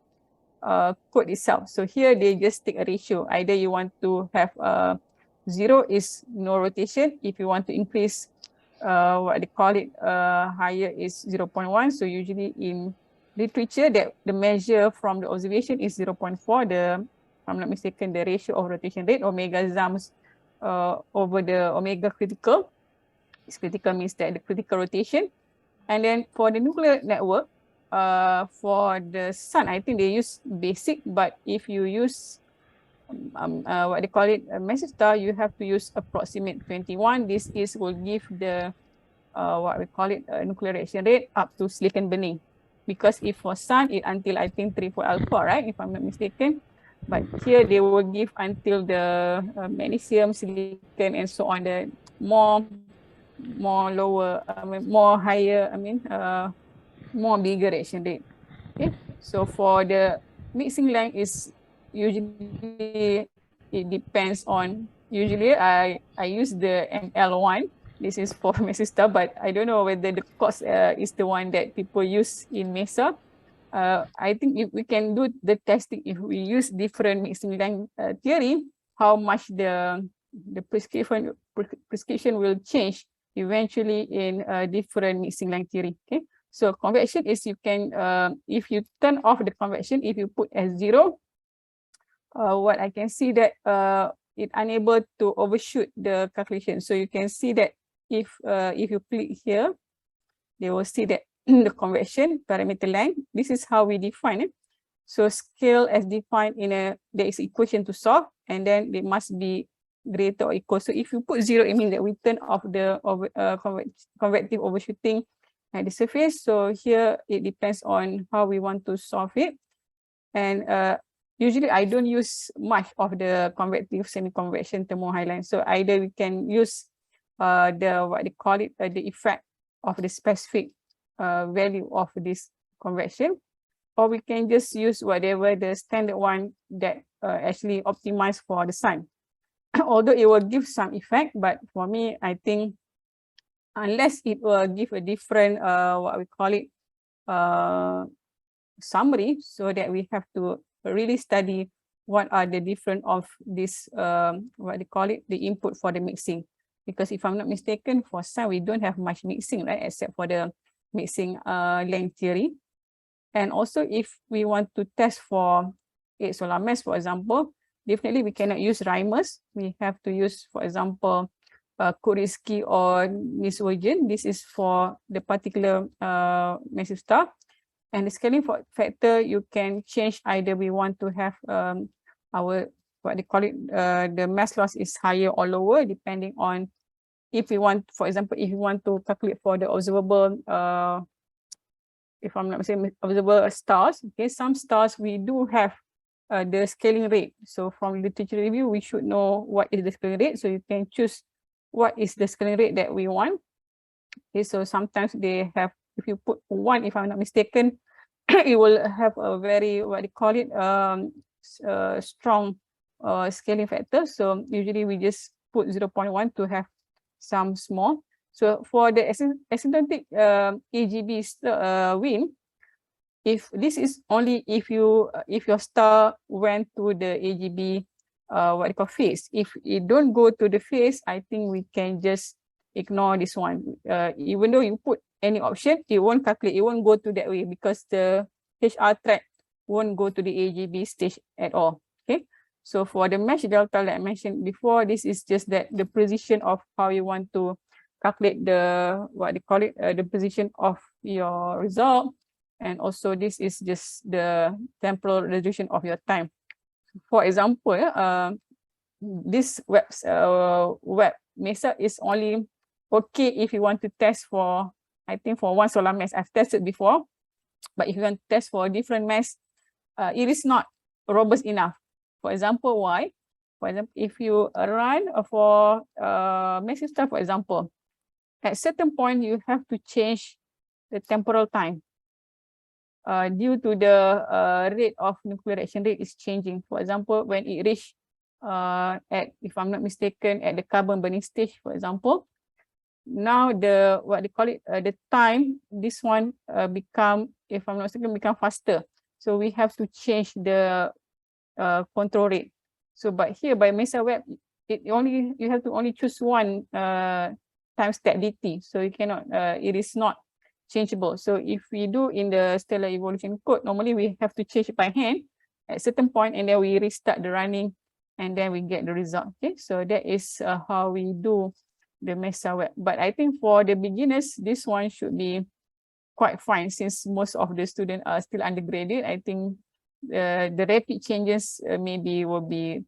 code itself. So here they just take a ratio. Either you want to have 0 is no rotation. If you want to increase what they call it, higher is 0.1. So usually in literature, that the measure from the observation is 0.4. If I'm not mistaken, the ratio of rotation rate, omega zams over the omega critical. This critical means that the critical rotation. And then for the nuclear network, for the sun, I think they use basic, but if you use what they call it, a massive star, you have to use approximate 21. This is will give the what we call it, nuclear reaction rate up to silicon burning. Because if for sun, it until I think 3,4 alpha, right? If I'm not mistaken. But here they will give until the magnesium, silicon, and so on, the more lower, more higher, more bigger reaction rate. Okay, so for the mixing length is usually, it depends on, usually I use the ML1. This is for Mesa, but I don't know whether the cost is the one that people use in Mesa. I think if we can do the testing, if we use different mixing length theory, how much the prescription will change eventually in different mixing length theory. Okay, so convection is, you can if you turn off the convection, if you put as 0, what I can see that it unable to overshoot the calculation. So you can see that if you click here, they will see that the convection parameter length. This is how we define it. So scale as defined in there is equation to solve, and then they must be greater or equal. So if you put 0, it means that we turn off the convective overshooting at the surface. So here it depends on how we want to solve it. And usually I don't use much of the convective semi-convection thermal highline. So either we can use the what they call it, the effect of the specific value of this convection, or we can just use whatever the standard one that actually optimized for the sun. Although it will give some effect, but for me, I think unless it will give a different what we call it, summary, so that we have to really study what are the different of this what they call it, the input for the mixing. Because if I'm not mistaken, for sun we don't have much mixing, right, except for the mixing length theory. And also if we want to test for 8 solar mass, for example, definitely we cannot use Reimers. We have to use, for example, Kurisky or Niswogen. This is for the particular massive star. And the scaling factor, you can change, either we want to have our, what they call it, the mass loss is higher or lower, depending on if we want, for example, if you want to calculate for the observable, if I'm not mistaken, observable stars, okay, some stars we do have the scaling rate. So from literature review, we should know what is the scaling rate. So you can choose what is the scaling rate that we want. Okay, so sometimes they have, if you put 1, if I'm not mistaken, it will have a very, what they call it, strong scaling factor. So usually we just put 0.1 to have some small. So for the asymptotic AGB wind, if this is only if you if your star went to the AGB what they call phase. If it don't go to the phase, I think we can just ignore this one. Even though you put any option, it won't calculate, it won't go to that way, because the HR track won't go to the AGB stage at all. Okay, so for the mesh delta that I mentioned before, this is just that the position of how you want to calculate the, what they call it, the position of your result. And also this is just the temporal resolution of your time. For example, this web Mesa is only okay if you want to test for, I think for 1 solar mass. I've tested before, but if you want to test for a different mass, it is not robust enough. For example, why? For example, if you run for massive star, for example, at certain point you have to change the temporal time due to the rate of nuclear reaction rate is changing. For example, when it reach at, if I'm not mistaken, at the carbon burning stage, for example, now the, what they call it, the time, this one become, if I'm not mistaken, become faster. So we have to change the control rate. So but here by Mesa Web, you have to only choose one time step dt. So you cannot, it is not changeable. So if we do in the stellar evolution code, normally we have to change by hand at certain point, and then we restart the running, and then we get the result. Okay, so that is how we do the Mesa web. But I think for the beginners, this one should be quite fine, since most of the students are still undergraduate. I think the rapid changes maybe will be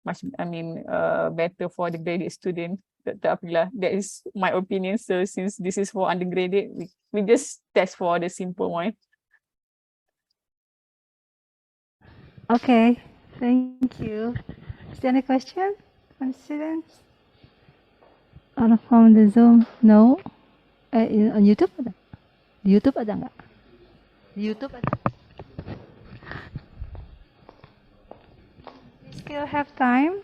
much, better for the graduate student. That is my opinion. So since this is for undergraduate, we just test for the simple one. Okay, thank you. Is there any question from students? Or from the Zoom? No. On YouTube ada? Di YouTube ada nggak? Di YouTube ada. We still have time.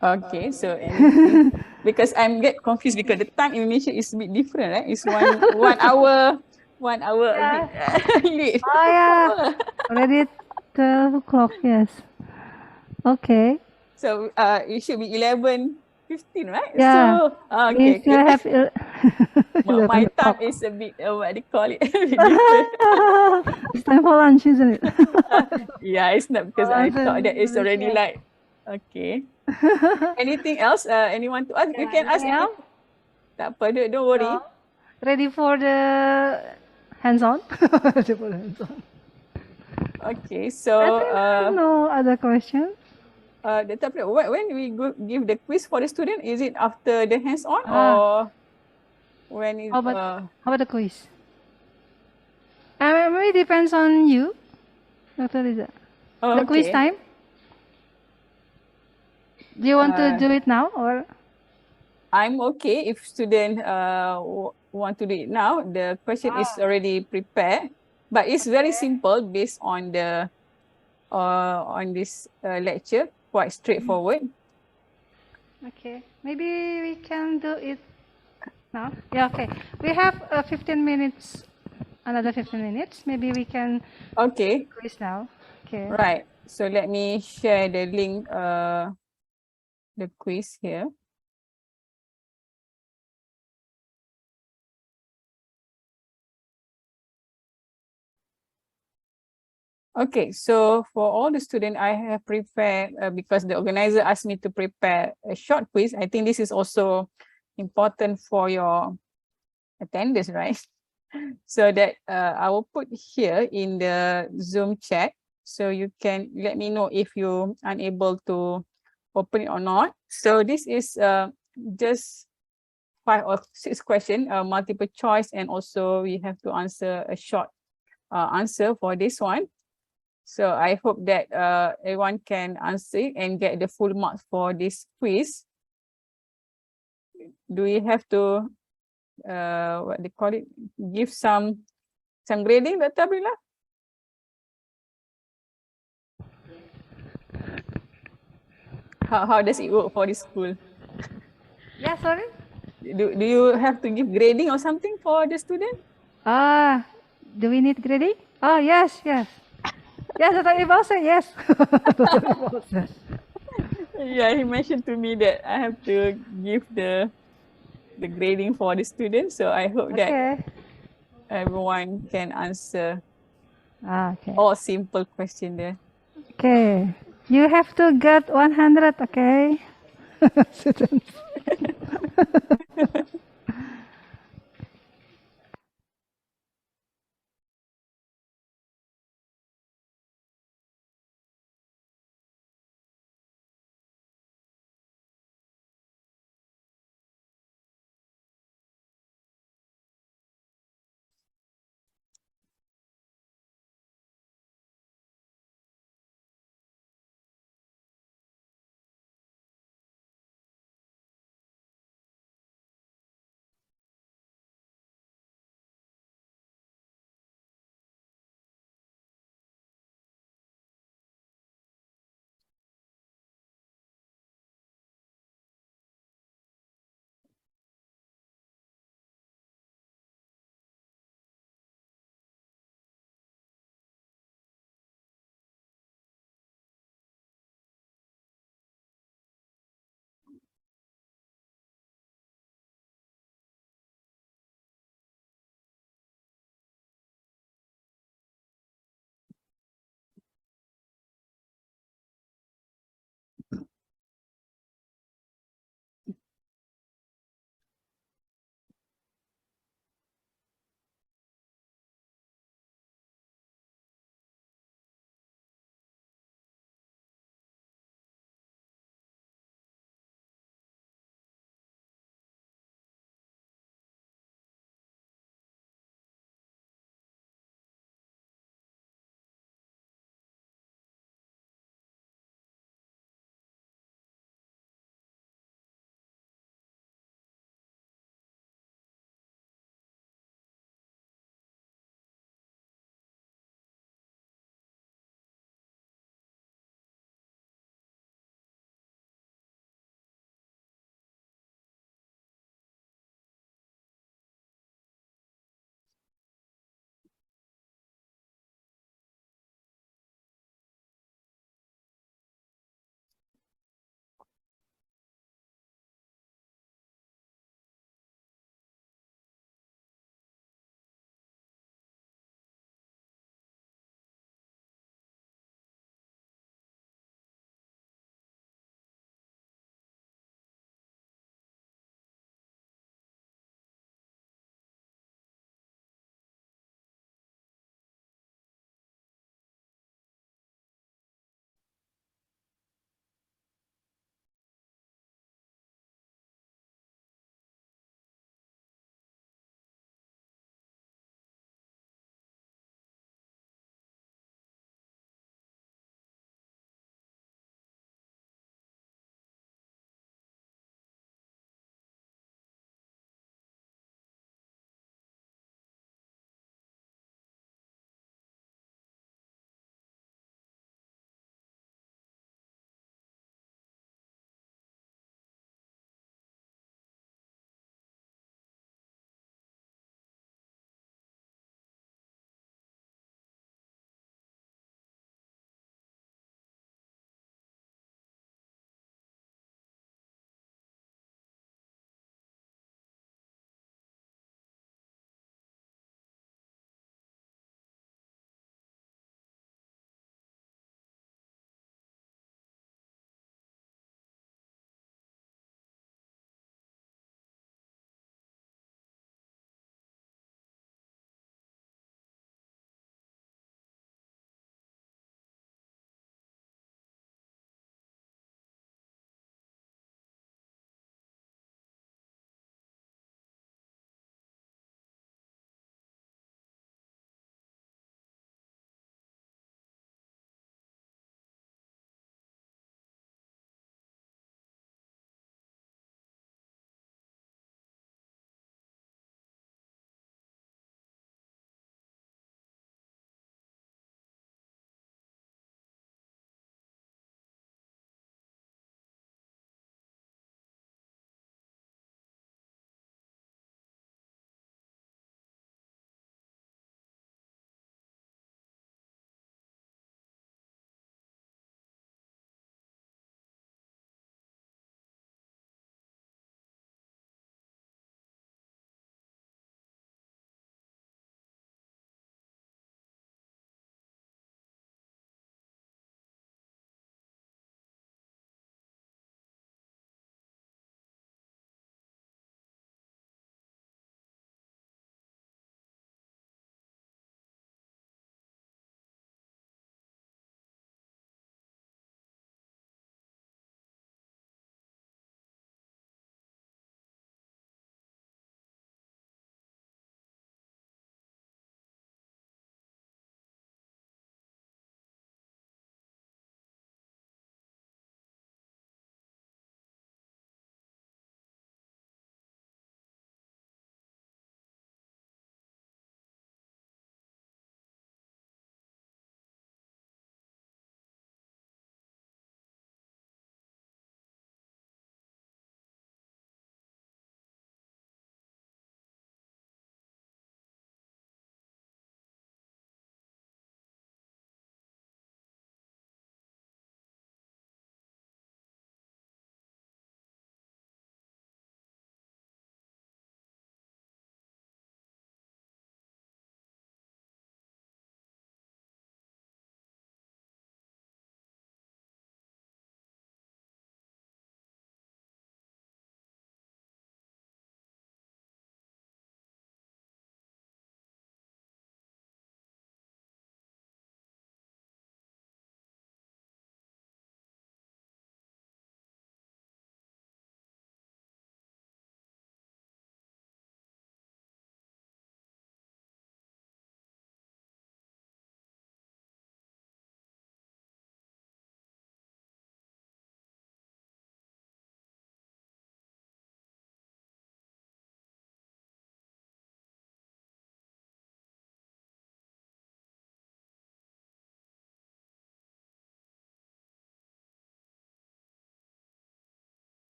Okay, so anything, because I'm get confused because the time in Indonesia is a bit different, right? It's 1 hour, 1 hour a bit late. Oh yeah, already 12 o'clock. Yes. Okay. So it should be 11:15, right? Yeah. So We okay, still okay. have My 11 time o'clock. is a bit what do you call it? A bit different. It's time for lunch, isn't it? Yeah, it's not because I lunch in thought that it's already Malaysia. like okay. Anything else? Anyone to ask? You can ask Anything else? anything. Tak apa, don't worry. No. Ready for the hands-on? Ready for the hands-on. Okay, I so think there's no other question. when we give the quiz for the student, is it after the hands-on Ah. or when it How about the quiz? Maybe depends on you, Dr. Liza. The quiz okay. time. Do you want to do it now or? I'm okay if student want to do it now. The question is already prepared, but it's very simple based on the on this lecture, quite straightforward. Okay, maybe we can do it now. Yeah, okay. We have 15 minutes, another 15 minutes. Maybe we can Okay, quiz now. Okay. right. So let me share the link, the quiz here. Okay, so for all the students, I have prepared, because the organizer asked me to prepare a short quiz. I think this is also important for your attendance, right? So that I will put here in the Zoom chat. So you can let me know if you're unable to open it or not. So this is just 5 or 6 questions, multiple choice, and also we have to answer a short answer for this one. So I hope that everyone can answer it and get the full marks for this quiz. Do we have to what they call it? Give some grading, Dr. Abdullah? How does it work for this school? Yeah, sorry. Do you have to give grading or something for the student? Do we need grading? Oh, yes, yes. Yes, Dr. Iqbal said yes. Dr. Iqbal said. Yeah, he mentioned to me that I have to give the grading for the students. So I hope that Okay. everyone can answer Okay. all simple question there. Okay. You have to get 100, okay? Students.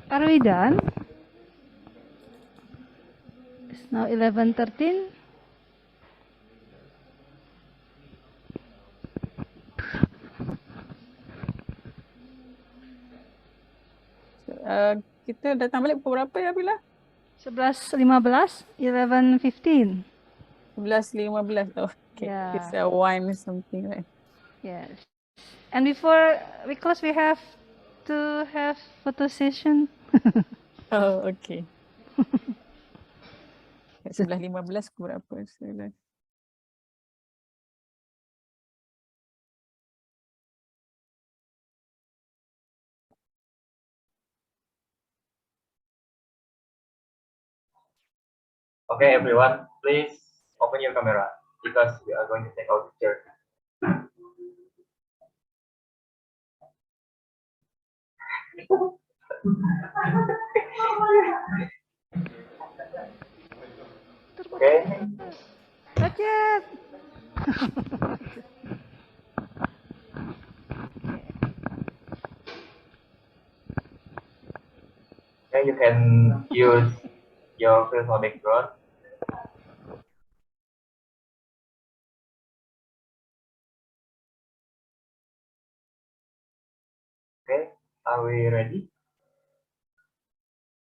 Are we done? It's now 11:13. Kita datang balik pukul berapa ya, Bila? 11:15, 11:15. 11:15. Oh, okay. Yeah. It's a wine something, right? Yes. And before we close, we have to have photo session. Oh, okay. 11:15 pukul berapa? 11. Okay, everyone, please open your camera because we are going to take our picture. Okay. Not yet. Okay, you can use your virtual background. Okay, are we ready?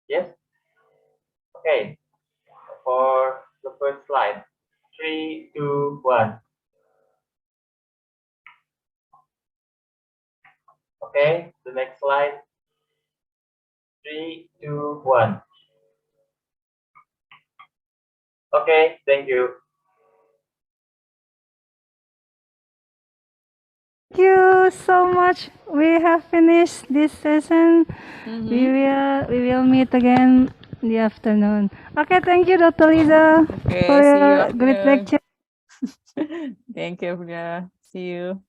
Yes? Okay, for the first slide, 3, 2, 1. Okay, the next slide, 3, 2, 1. Okay, thank you. Thank you so much. We have finished this session. We will meet again in the afternoon. Okay, thank you, Dr. Liza, Okay, for see you your great afternoon. lecture. Thank you, Bila. See you.